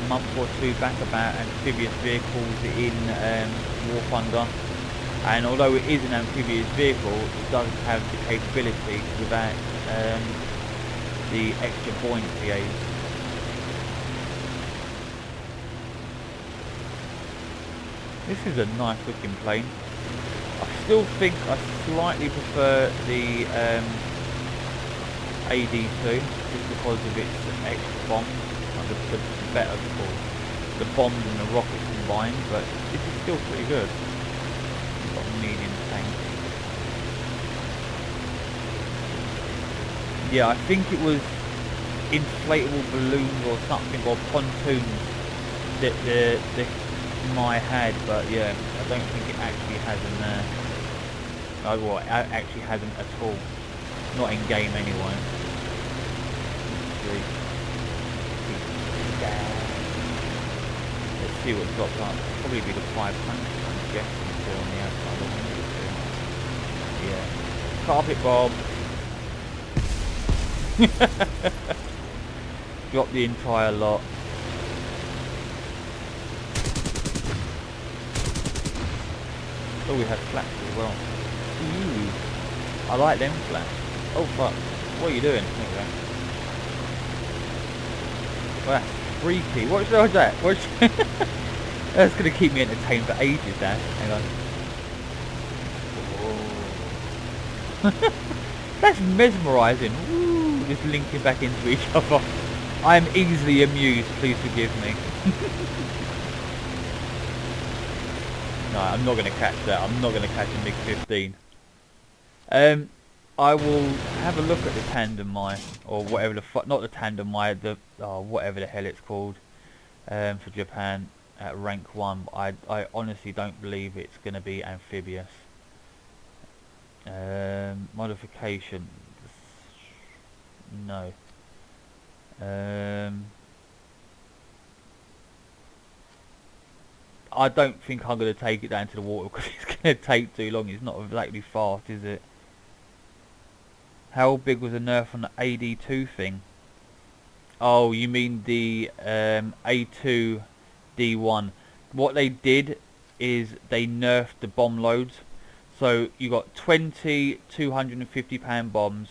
month or two back, about amphibious vehicles in War Thunder. And although it is an amphibious vehicle, it doesn't have the capability without the extra buoyancy aids. This is a nice looking plane. I still think I slightly prefer the AD2 just because of its extra bombs, like the better the bombs and the rockets combined, but this is still pretty good. We've got a medium tank. Yeah, I think it was inflatable balloons or something, or pontoons that the my had, but yeah, I don't think it actually has them there. Well, it actually hasn't at all. Not in game anyway. Let's see what drops up. Probably be the 500, I'm guessing, still on the outside of the yeah. Carpet bomb. Drop the entire lot. Oh, we have flaps as well. Ooh, I like them flaps. Oh fuck, what are you doing? There we go. Well, that's freaky. What was that? That's going to keep me entertained for ages there. Hang on. That's mesmerising. Woo, just linking back into each other. I am easily amused, please forgive me. No, I'm not going to catch that. I'm not going to catch a MiG-15. I will have a look at the tandem mine, or whatever the not the tandem mine, the whatever the hell it's called, for Japan at rank 1. But I honestly don't believe it's going to be amphibious. Modification, no. I don't think I'm going to take it down to the water because it's going to take too long. It's not exactly fast, is it? How big was the nerf on the AD2 thing? Oh, you mean the A2 D1. What they did is they nerfed the bomb loads. So you got 20 £250 bombs,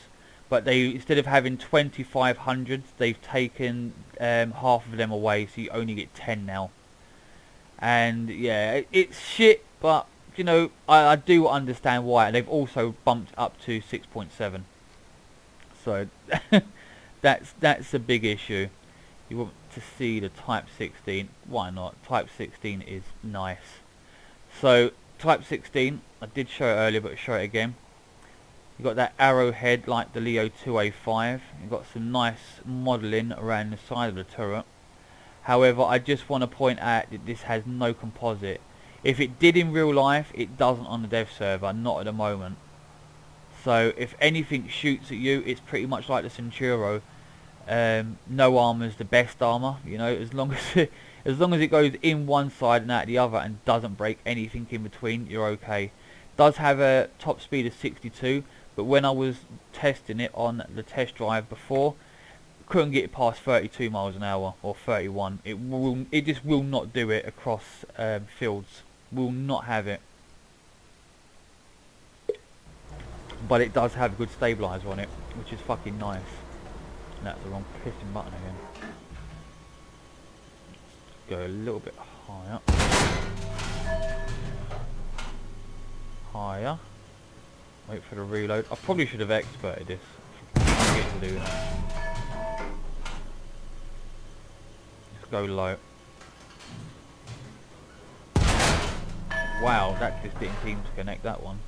but they, instead of having 2500s, they've taken half of them away, so you only get 10 now. And yeah, it's shit, but you know, I do understand why. They've also bumped up to 6.7, so that's a big issue. You want to see the Type 16? Why not? Type 16 is nice. So Type 16, I did show it earlier, but I'll show it again. You've got that arrowhead like the Leo 2A5. You've got some nice modelling around the side of the turret. However, I just want to point out that this has no composite. If it did in real life, it doesn't on the dev server, not at the moment. So if anything shoots at you, it's pretty much like the Centuro. No armor is the best armor, you know, as long as it goes in one side and out the other and doesn't break anything in between, you're okay. Does have a top speed of 62, but when I was testing it on the test drive before, couldn't get it past 32 miles an hour or 31. It just will not do it across fields. Will not have it. But it does have good stabilizer on it, which is fucking nice. And that's the wrong piston button again. Let's go a little bit higher. Higher. Wait for the reload. I probably should have experted this. I get to do that. Let's go low. Wow, that just didn't seem to connect that one.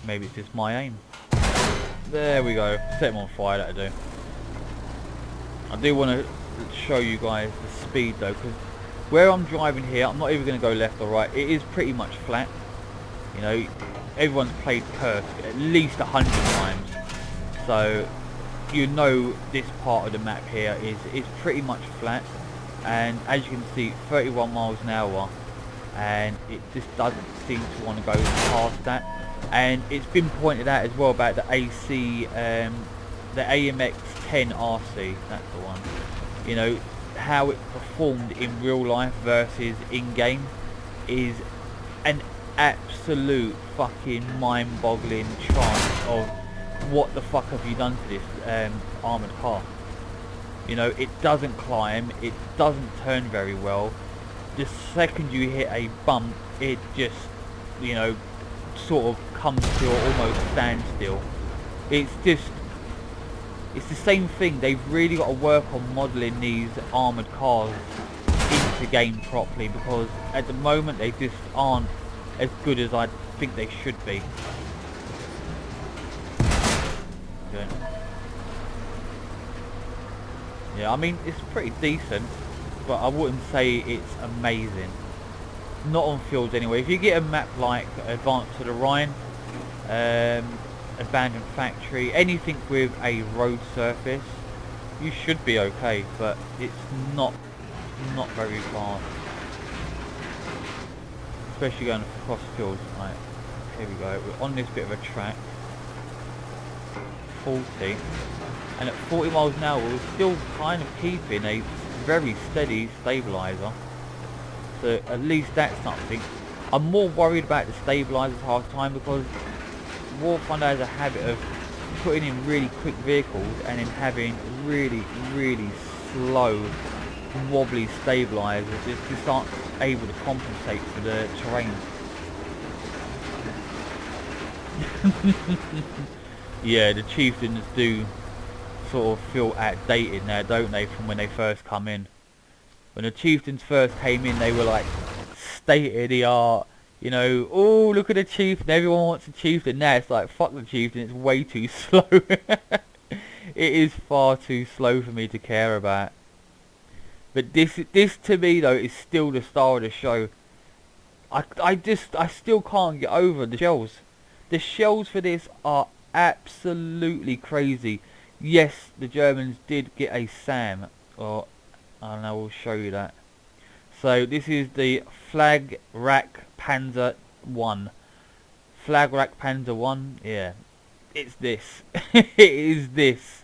Maybe it's just my aim. There we go. Set him on fire, that'll do. I do want to show you guys the speed though, because where I'm driving here, I'm not even going to go left or right. It is pretty much flat. You know, everyone's played Kursk at least 100 times. So, you know this part of the map here is pretty much flat. And as you can see, 31 miles an hour. And it just doesn't seem to want to go past that. And it's been pointed out as well about the AC, the AMX 10 RC, that's the one. You know, how it performed in real life versus in-game is an absolute fucking mind-boggling trance of what the fuck have you done to this armoured car. You know, it doesn't climb, it doesn't turn very well. The second you hit a bump, it just, you know, sort of comes to almost standstill. It's the same thing. They've really got to work on modelling these armoured cars into game properly, because at the moment they just aren't as good as I think they should be. Okay. Yeah, I mean, it's pretty decent, but I wouldn't say it's amazing. Not on fields anyway. If you get a map like Advance to the Rhine, Abandoned Factory, anything with a road surface, you should be okay, but it's not very fast. Especially going across fields. Right, here we go. We're on this bit of a track. 40. And at 40 miles an hour, we're still kind of keeping a very steady stabilizer. So at least that's something. I'm more worried about the stabilizers half the time, because War Thunder has a habit of putting in really quick vehicles and then having really slow, wobbly stabilizers that just aren't able to compensate for the terrain. Yeah, the chieftains do sort of feel outdated now, don't they, from when they first come in. When the chieftains first came in, they were like state of the art, you know, oh look at the chieftain, everyone wants a chieftain. Now it's like, fuck the chieftain, it's way too slow. It is far too slow for me to care about. But this to me though is still the star of the show. I still can't get over the shells. The shells for this are absolutely crazy. Yes, the Germans did get a SAM, or I don't know, we'll show you that. So this is the FlakRakPanzer 1. FlakRakPanzer 1, yeah. It's this. It is this.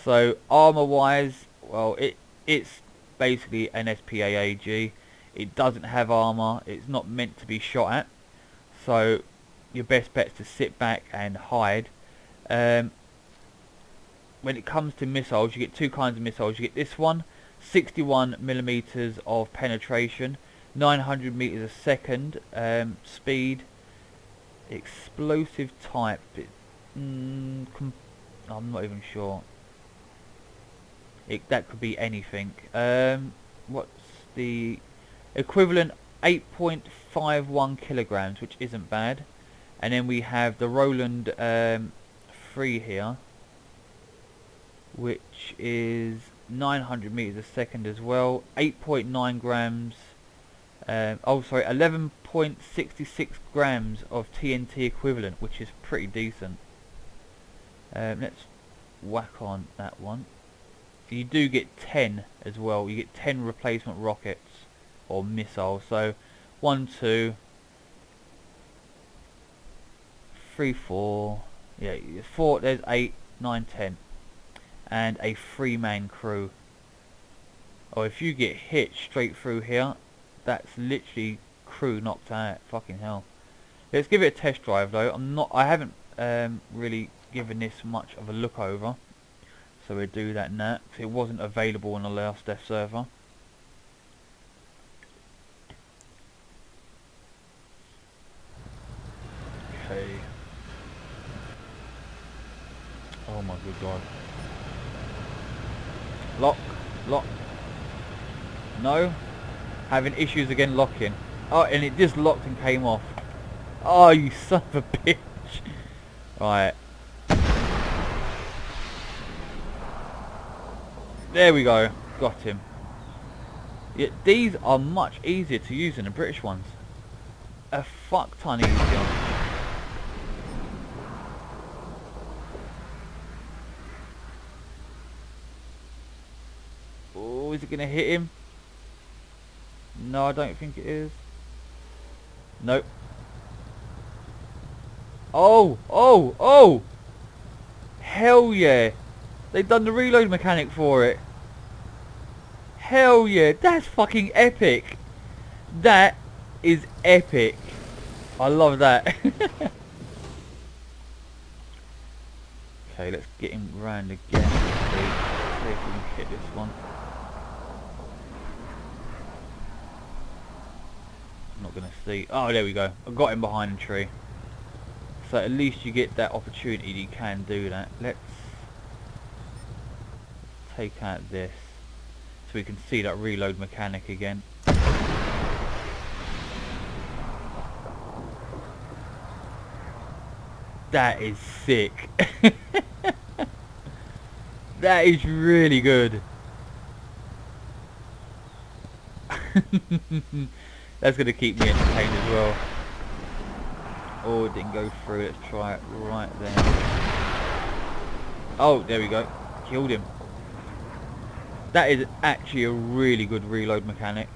So armor wise, well, it's basically an SPAAG. It doesn't have armor. It's not meant to be shot at. So your best bet is to sit back and hide. When it comes to missiles, you get two kinds of missiles. You get this one, 61 millimeters of penetration, 900 meters a second speed, explosive type. I'm not even sure. That could be anything. What's the Equivalent 8.51 kilograms, which isn't bad. And then we have the Roland 3 here, which is 900 meters a second as well. 8.9 grams. Oh, sorry, 11.66 grams of TNT equivalent, which is pretty decent. Let's whack on that one. You do get 10 as well. You get 10 replacement rockets or missiles. So 1, 2, 3, 4. Yeah, 4. There's 8, 9, 10, and a 3-man crew. Oh, if you get hit straight through here, that's literally crew knocked out. Fucking hell. Let's give it a test drive though. I haven't really given this much of a look over, so we'll do that now, because it wasn't available on the last dev server. Okay. Oh my good god. Lock. No. Having issues again locking. Oh, and it just locked and came off. Oh, you son of a bitch. Right. There we go. Got him. Yeah, these are much easier to use than the British ones. A fuck ton easier. Oh, is it going to hit him? No, I don't think it is. Nope. Oh! Hell yeah! They've done the reload mechanic for it. Hell yeah! That's fucking epic. That is epic. I love that. Okay, let's get him round again. See if we can hit this one. I'm not gonna see. Oh, there we go. I got him behind the tree. So at least you get that opportunity. You can do that. Let's take out this so we can see that reload mechanic again. That is sick. That is really good. That's going to keep me entertained as well. Oh, it didn't go through. Let's try it right there. Oh, there we go. Killed him. That is actually a really good reload mechanic.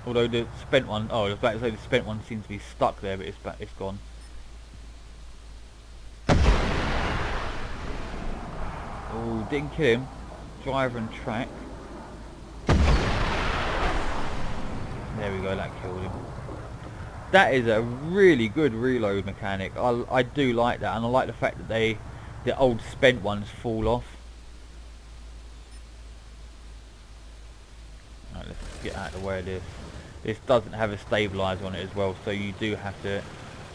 Although the spent one, oh, I was about to say the spent one seems to be stuck there, but it's gone. Oh, didn't kill him. Driver and track. There we go, that killed him. That is a really good reload mechanic. I do like that, and I like the fact that the old spent ones fall off. Right, let's get out of the way of this. This doesn't have a stabilizer on it as well, so you do have to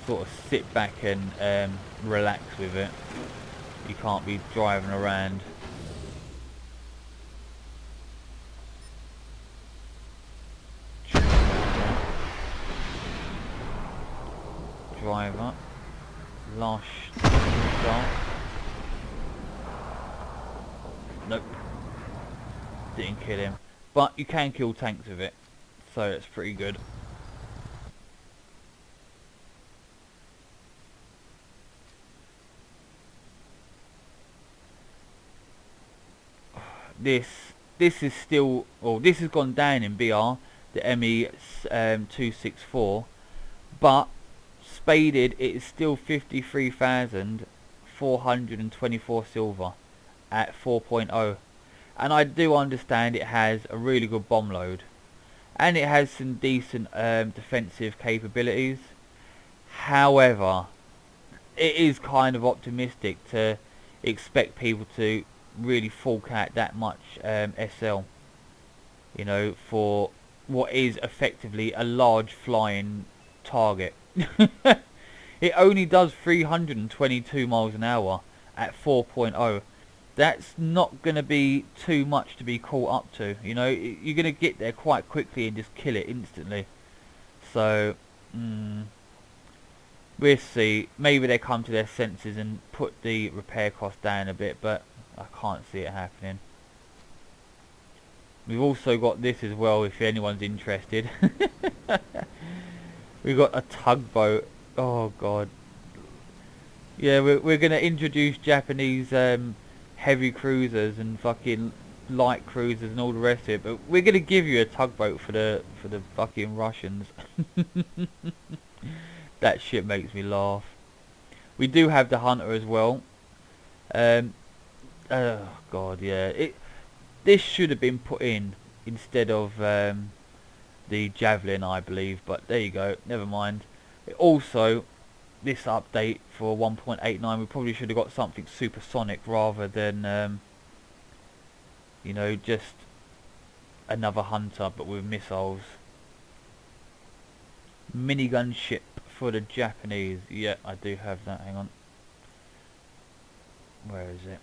sort of sit back and relax with it. You can't be driving around. Driver. Last shot. Nope. Didn't kill him. But you can kill tanks with it. So it's pretty good. This is still, well, this has gone down in BR, the ME 264, but spaded it is still 53,424 silver at 4.0, and I do understand it has a really good bomb load, and it has some decent defensive capabilities. However, it is kind of optimistic to expect people to really fork out that much SL, you know, for what is effectively a large flying target. It only does 322 miles an hour at 4.0. that's not going to be too much to be caught up to. You know, you're going to get there quite quickly and just kill it instantly. So, we'll see. Maybe they come to their senses and put the repair cost down a bit, but I can't see it happening. We've also got this as well, if anyone's interested. We've got a tugboat. Oh god. Yeah, we're going to introduce Japanese heavy cruisers and fucking light cruisers and all the rest of it, but we're going to give you a tugboat for the fucking Russians. That shit makes me laugh. We do have the Hunter as well. Oh god, yeah. This should have been put in instead of the Javelin, I believe, but there you go. Never mind. Also, this update for 1.89, we probably should have got something supersonic rather than you know, just another Hunter but with missiles. Minigun ship for the Japanese. Yeah, I do have that. Hang on. Where is it?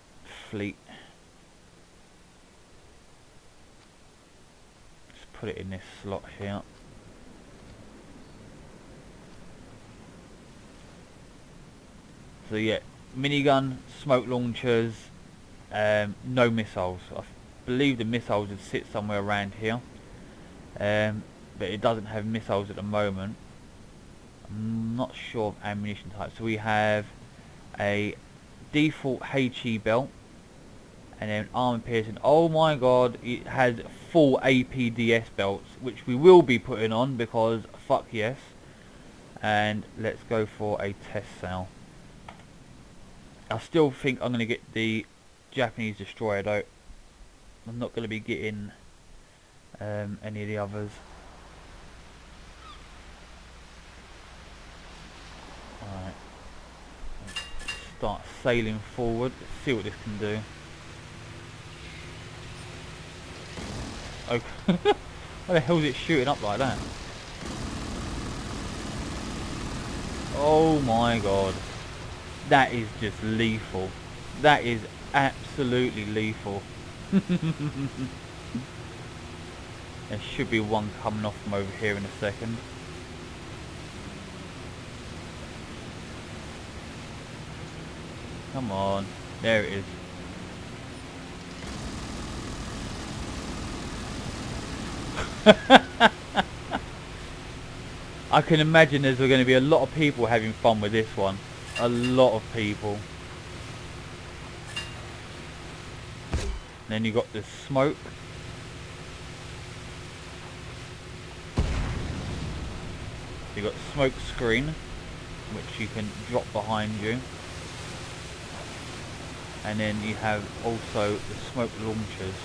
Fleet. Just put it in this slot here. So yeah, minigun, smoke launchers, no missiles. I believe the missiles would sit somewhere around here, but it doesn't have missiles at the moment. I'm not sure of ammunition type. So we have a default HE belt, and then armor piercing. Oh my god, it has full APDS belts, which we will be putting on because fuck yes. And let's go for a test sale. I still think I'm going to get the Japanese destroyer though. I'm not going to be getting any of the others. Alright. Start sailing forward. Let's see what this can do. Okay. Why the hell is it shooting up like that? Oh my god. That is just lethal. That is absolutely lethal. There should be one coming off from over here in a second. Come on. There it is. I can imagine there's going to be a lot of people having fun with this one. A lot of people. Then you got the smoke. You got the smoke screen, which you can drop behind you. And then you have also the smoke launchers.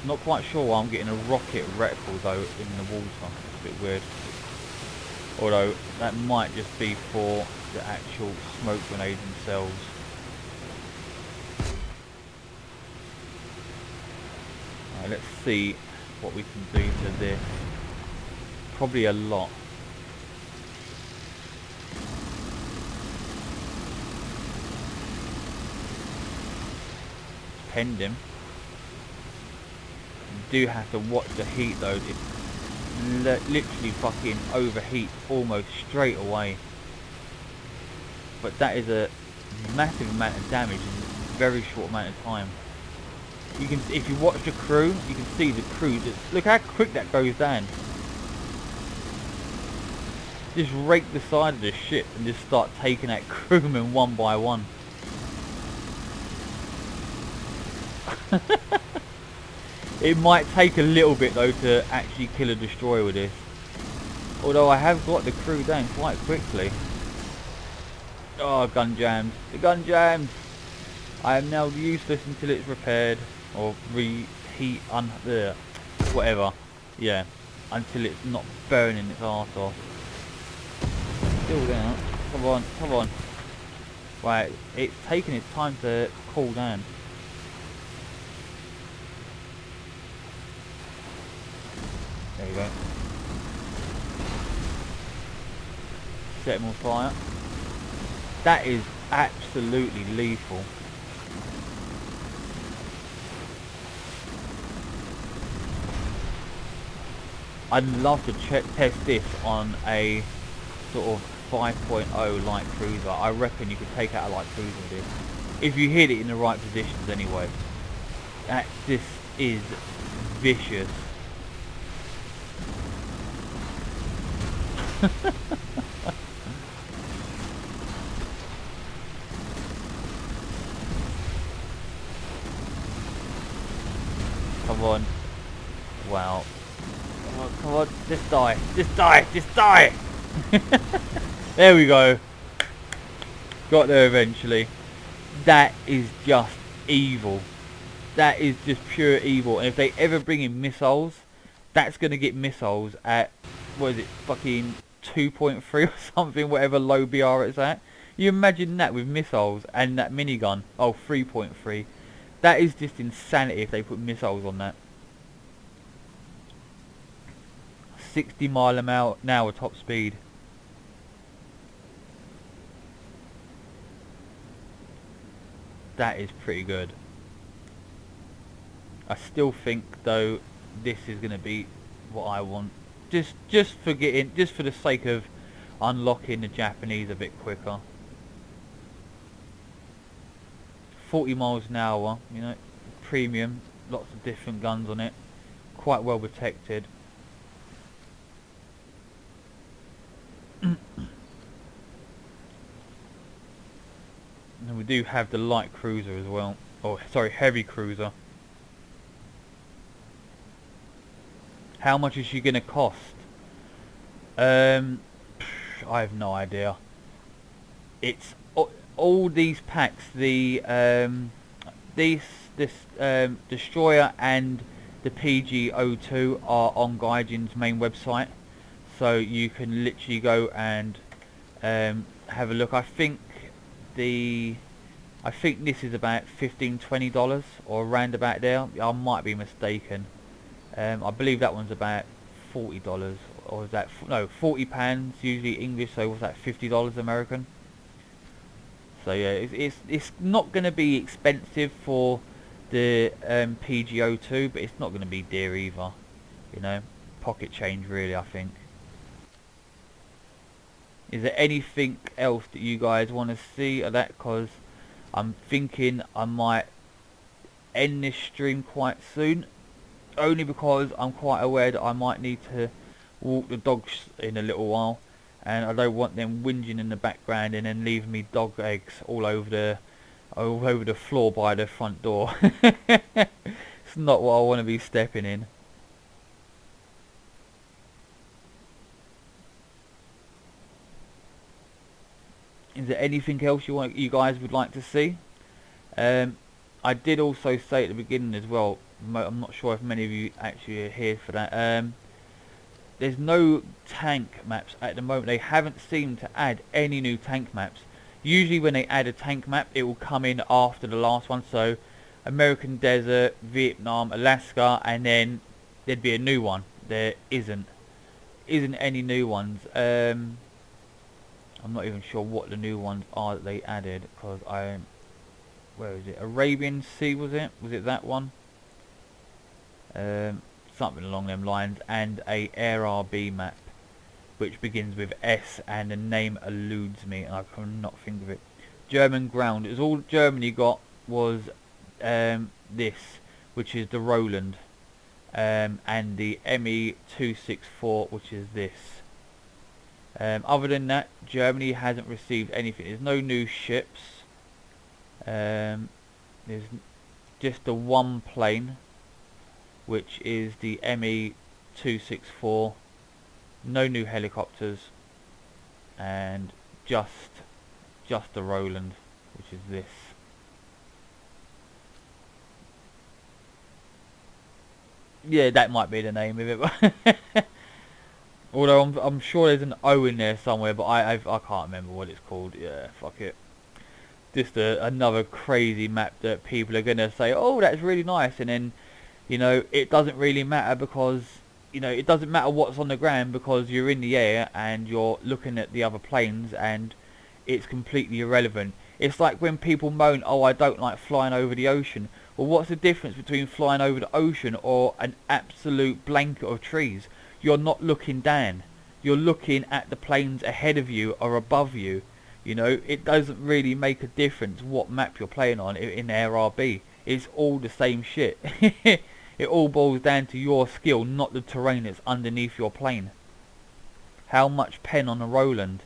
Not quite sure why I'm getting a rocket reticle though in the water. It's a bit weird. Although that might just be for the actual smoke grenades themselves. Alright, let's see what we can do to this. Probably a lot. Penned him. You do have to watch the heat though. It literally fucking overheats almost straight away. But that is a massive amount of damage in a very short amount of time. You can, if you watch the crew, you can see the crew. Look how quick that goes down. Just rake the side of the ship and just start taking out crewmen one by one. It might take a little bit though to actually kill a destroyer with this. Although I have got the crew down quite quickly. Oh, gun jammed. The gun jammed. I am now useless until it's repaired. Or reheat, whatever. Yeah. Until it's not burning its arse off. Still there. Come on, come on. Right, it's taking its time to cool down. There you go. Set him on fire. That is absolutely lethal. I'd love to test this on a sort of 5.0 light cruiser. I reckon you could take out a light cruiser with this. If you hit it in the right positions anyway. This is vicious. Come on. Wow. Come on, come on. Just die. Just die. Just die. There we go. Got there eventually. That is just evil. That is just pure evil. And if they ever bring in missiles, that's going to get missiles at, what is it, fucking 2.3 or something, whatever low BR it's at. You imagine that with missiles and that minigun. Oh, 3.3. That is just insanity if they put missiles on that. 60 mile an hour top speed. That is pretty good. I still think though this is going to be what I want. Just for the sake of unlocking the Japanese a bit quicker. 40 miles an hour, you know, premium, lots of different guns on it, quite well protected. And we do have the light cruiser as well. Oh, sorry, heavy cruiser. How much is she going to cost? I have no idea. It's all these packs. This destroyer and the PG02 are on Gaijin's main website, so you can literally go and have a look. I think this is about $15–20 or around about there. I might be mistaken. I believe that one's about $40, or is that no, £40 usually English, so what's that, $50 American? So yeah, it's not going to be expensive for the PG02, but it's not going to be dear either, you know, pocket change really, I think. Is there anything else that you guys want to see of that? Because I'm thinking I might end this stream quite soon, only because I'm quite aware that I might need to walk the dogs in a little while, and I don't want them whinging in the background and then leaving me dog eggs all over the floor by the front door. It's not what I want to be stepping in. Is there anything else you guys would like to see? I did also say at the beginning as well, I'm not sure if many of you actually are here for that. There's no tank maps at the moment. They haven't seemed to add any new tank maps. Usually when they add a tank map, it will come in after the last one. So American Desert, Vietnam, Alaska, and then there'd be a new one. There isn't any new ones. I'm not even sure what the new ones are that they added, because where is it? Arabian Sea, was it? Was it that one? Something along them lines, and a Air RB map, which begins with S, and the name eludes me, and I cannot think of it. German ground. It was all Germany got was this, which is the Roland, and the ME-264, which is this. Other than that, Germany hasn't received anything. There's no new ships. There's just the one plane, which is the ME-264. No new helicopters, and just the Roland, which is this. Yeah, that might be the name of it. Although I'm sure there's an O in there somewhere, but I can't remember what it's called. Yeah, fuck it. Just another crazy map that people are gonna say, oh, that's really nice, and then, you know, it doesn't really matter, because, you know, it doesn't matter what's on the ground, because you're in the air and you're looking at the other planes, and it's completely irrelevant. It's like when people moan, oh, I don't like flying over the ocean. Well, what's the difference between flying over the ocean or an absolute blanket of trees? You're not looking down. You're looking at the planes ahead of you or above you. You know, it doesn't really make a difference what map you're playing on in ARB. It's all the same shit. It all boils down to your skill, not the terrain that's underneath your plane. How much pen on a Roland?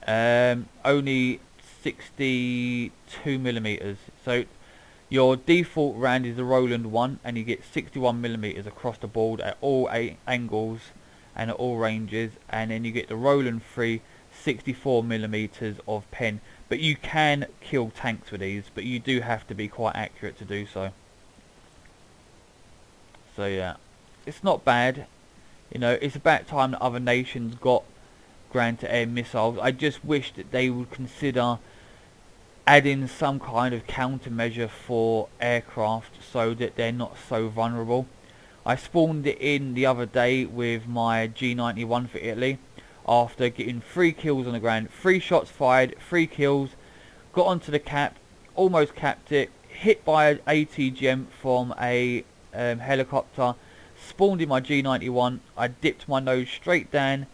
Only 62 millimeters. So your default round is the Roland 1, and you get 61 millimeters across the board at all angles and at all ranges. And then you get the Roland 3, 64 millimeters of pen. But you can kill tanks with these, but you do have to be quite accurate to do so. So yeah, it's not bad. You know, it's about time that other nations got ground-to-air missiles. I just wish that they would consider adding some kind of countermeasure for aircraft so that they're not so vulnerable. I spawned it in the other day with my G91 for Italy after getting 3 kills on the ground. 3 shots fired, 3 kills, got onto the cap, almost capped it, hit by an ATGM from a helicopter, spawned in my G91. I dipped my nose straight down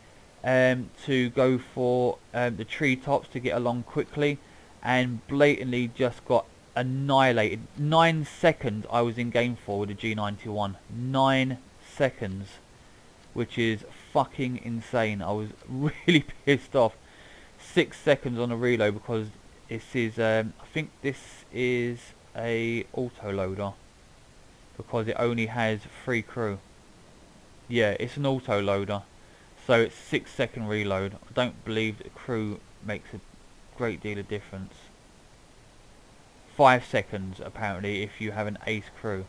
to go for the treetops to get along quickly, and blatantly just got annihilated. 9 seconds I was in game for with the G91. 9 seconds, which is fucking insane. I was really pissed off. 6 seconds on a reload because this is I think this is a autoloader because it only has 3 crew. Yeah, it's an autoloader, so it's 6-second reload. I don't believe that crew makes a great deal of difference. 5 seconds apparently if you have an ace crew.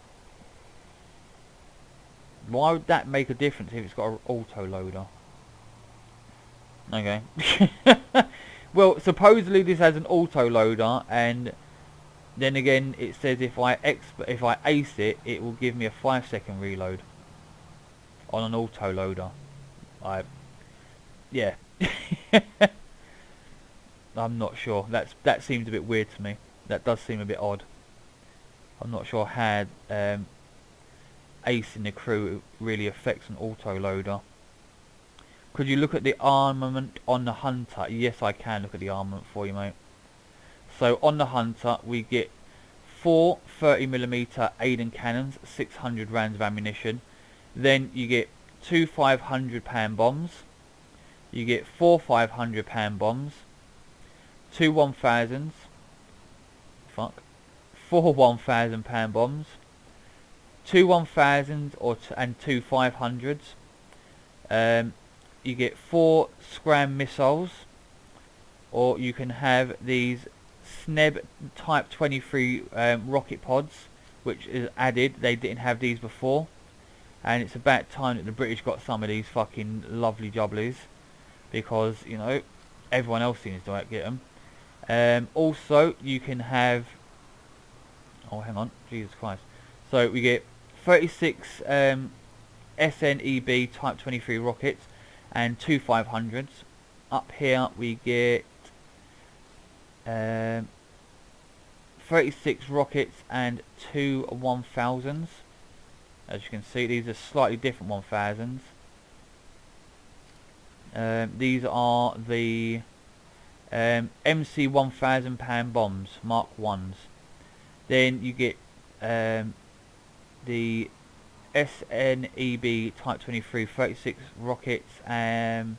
Why would that make a difference if it's got an autoloader? Okay. Well, supposedly this has an autoloader, and then again it says if I ace it, it will give me a 5-second reload on an autoloader. Yeah. I'm not sure. That seems a bit weird to me. That does seem a bit odd. I'm not sure how ace in the crew really affects an autoloader. Could you look at the armament on the Hunter? Yes, I can look at the armament for you, mate. So on the Hunter we get 4 30mm Aiden cannons, 600 rounds of ammunition. Then you get 2 500-pound bombs. You get 4 500-pound bombs. 2 1000s. Fuck. 4 1000-pound bombs. 2 1000s and 2 500s. You get 4 Scram missiles, or you can have these SNEB Type 23 rocket pods, which is added. They didn't have these before, and it's about time that the British got some of these fucking lovely jubblies, because you know everyone else seems to get them. Also, you can have. Oh, hang on, Jesus Christ! So we get 36 SNEB Type 23 rockets and 2 500s. Up here we get 36 rockets and 2 1000s. As you can see, these are slightly different 1000s. These are the MC 1000-pound bombs, Mark 1s. Then you get the SNEB Type 23 36 rockets on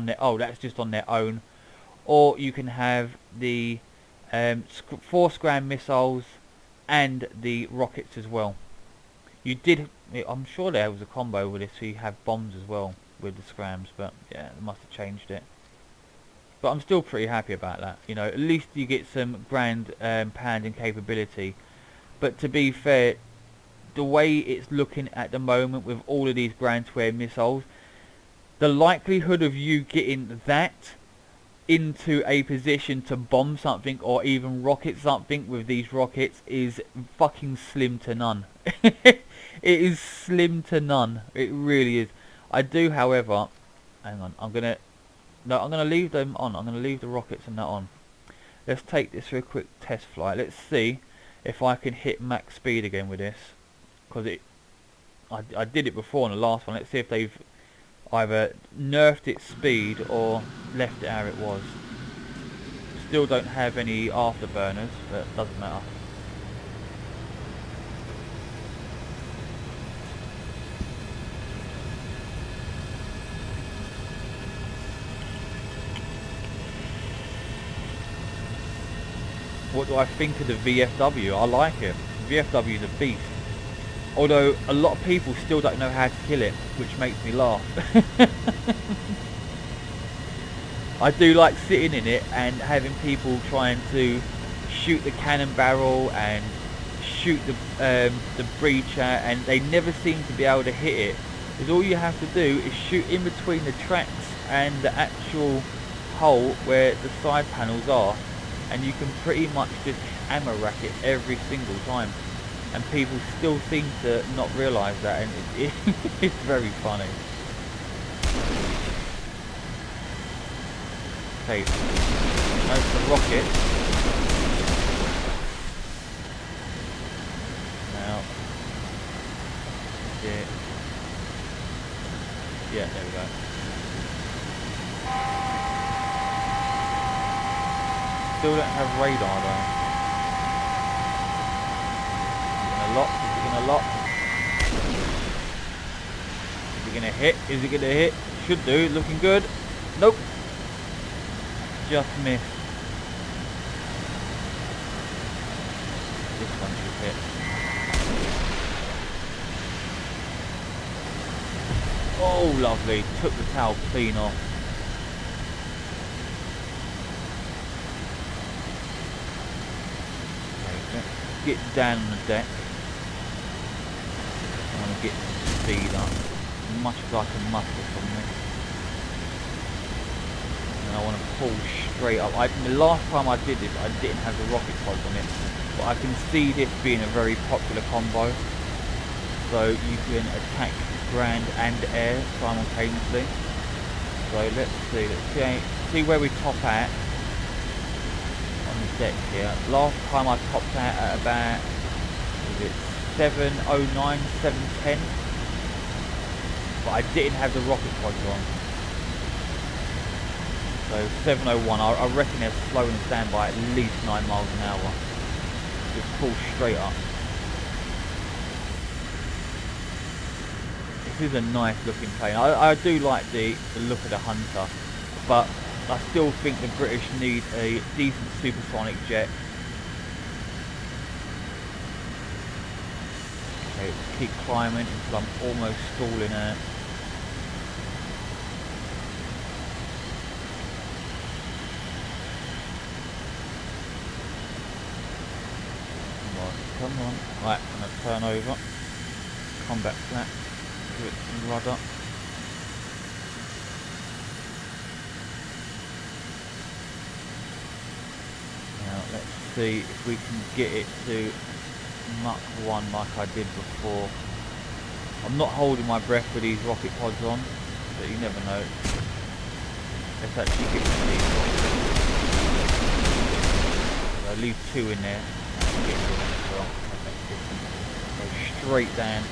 their, oh, that's just on their own. Or you can have the 4 Scram missiles and the rockets as well. You did, I'm sure there was a combo with this, so you have bombs as well with the Scrams, but yeah, they must have changed it. But I'm still pretty happy about that. You know, at least you get some ground pounding capability. But to be fair, the way it's looking at the moment with all of these ground-to-air missiles, the likelihood of you getting that into a position to bomb something or even rocket something with these rockets is fucking slim to none. It is slim to none. It really is. I do, however, hang on, I'm gonna No, I'm going to leave them on. I'm going to leave the rockets and that on. Let's take this for a quick test flight. Let's see if I can hit max speed again with this. Because I did it before on the last one. Let's see if they've either nerfed its speed or left it how it was. Still don't have any afterburners, but it doesn't matter. What do I think of the VFW? I like it. VFW is a beast. Although a lot of people still don't know how to kill it, which makes me laugh. I do like sitting in it and having people trying to shoot the cannon barrel and shoot the breacher, and they never seem to be able to hit it. Because all you have to do is shoot in between the tracks and the actual hole where the side panels are, and you can pretty much just hammer rack it every single time. And people still seem to not realise that, and it's very funny. Okay, that's the rocket. Now, yeah, there we go. Still don't have radar though. Lock, is it gonna lock? Is it gonna hit? Is it gonna hit? Should do, looking good. Nope. Just missed. This one should hit. Oh, lovely. Took the tail clean off. Okay, let's get down on the deck. I want to get some speed up as much as I can muster from this, and I want to pull straight up. The last time I did this I didn't have the rocket pods on it, but I can see this being a very popular combo, so you can attack ground and air simultaneously. So let's see where we top at on the deck here. Last time I topped out at about, was it 709, 710, but I didn't have the rocket pods on. So 701, I reckon they're slowing us down by at least 9 miles an hour. Just pull straight up. This is a nice looking plane. I do like the look of the Hunter, but I still think the British need a decent supersonic jet. Okay, keep climbing until I'm almost stalling out. Come on. Right, I'm going to turn over. Come back flat. Give it some rudder. Now let's see if we can get it to Mach 1 like I did before. I'm not holding my breath with these rocket pods on, but you never know. Let's actually get some of these. I'll leave 2 in there. Get rid of them as well. Go straight down.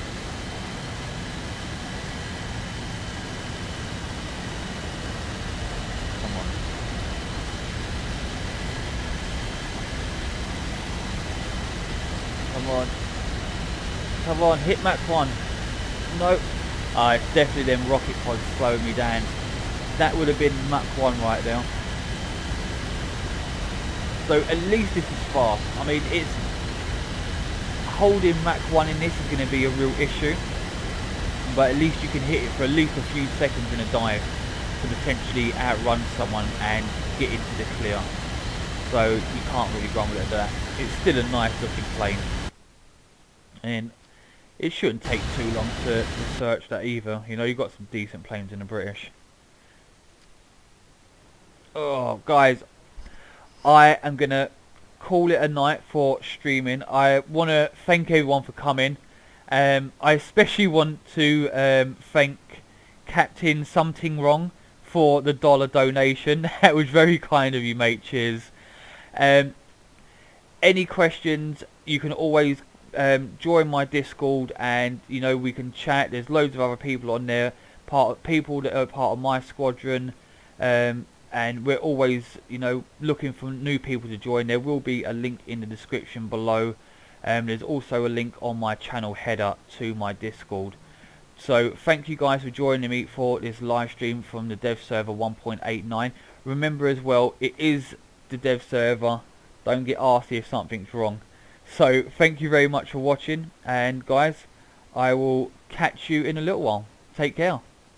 Come on. Come on. Come on, hit Mach 1. No. Ah, it's definitely them rocket pods slowing me down. That would have been Mach 1 right there. So at least this is fast. I mean, it's holding Mach 1 in this is going to be a real issue, but at least you can hit it for at least a few seconds in a dive to potentially outrun someone and get into the clear. So you can't really grumble at that. It's still a nice looking plane, and it shouldn't take too long to research that either. You know, you've got some decent planes in the British. Oh, guys, I am going to call it a night for streaming. I want to thank everyone for coming. I especially want to thank Captain Something Wrong for the dollar donation. That was very kind of you, mate. Cheers. Any questions, you can always join my Discord, and you know, we can chat. There's loads of other people on there, people that are part of my squadron, and we're always, you know, looking for new people to join. There will be a link in the description below. There's also a link on my channel header to my Discord. So thank you guys for joining me for this live stream from the dev server 1.89. Remember as well, it is the dev server. Don't get arsy if something's wrong. So thank you very much for watching, and guys, I will catch you in a little while. Take care.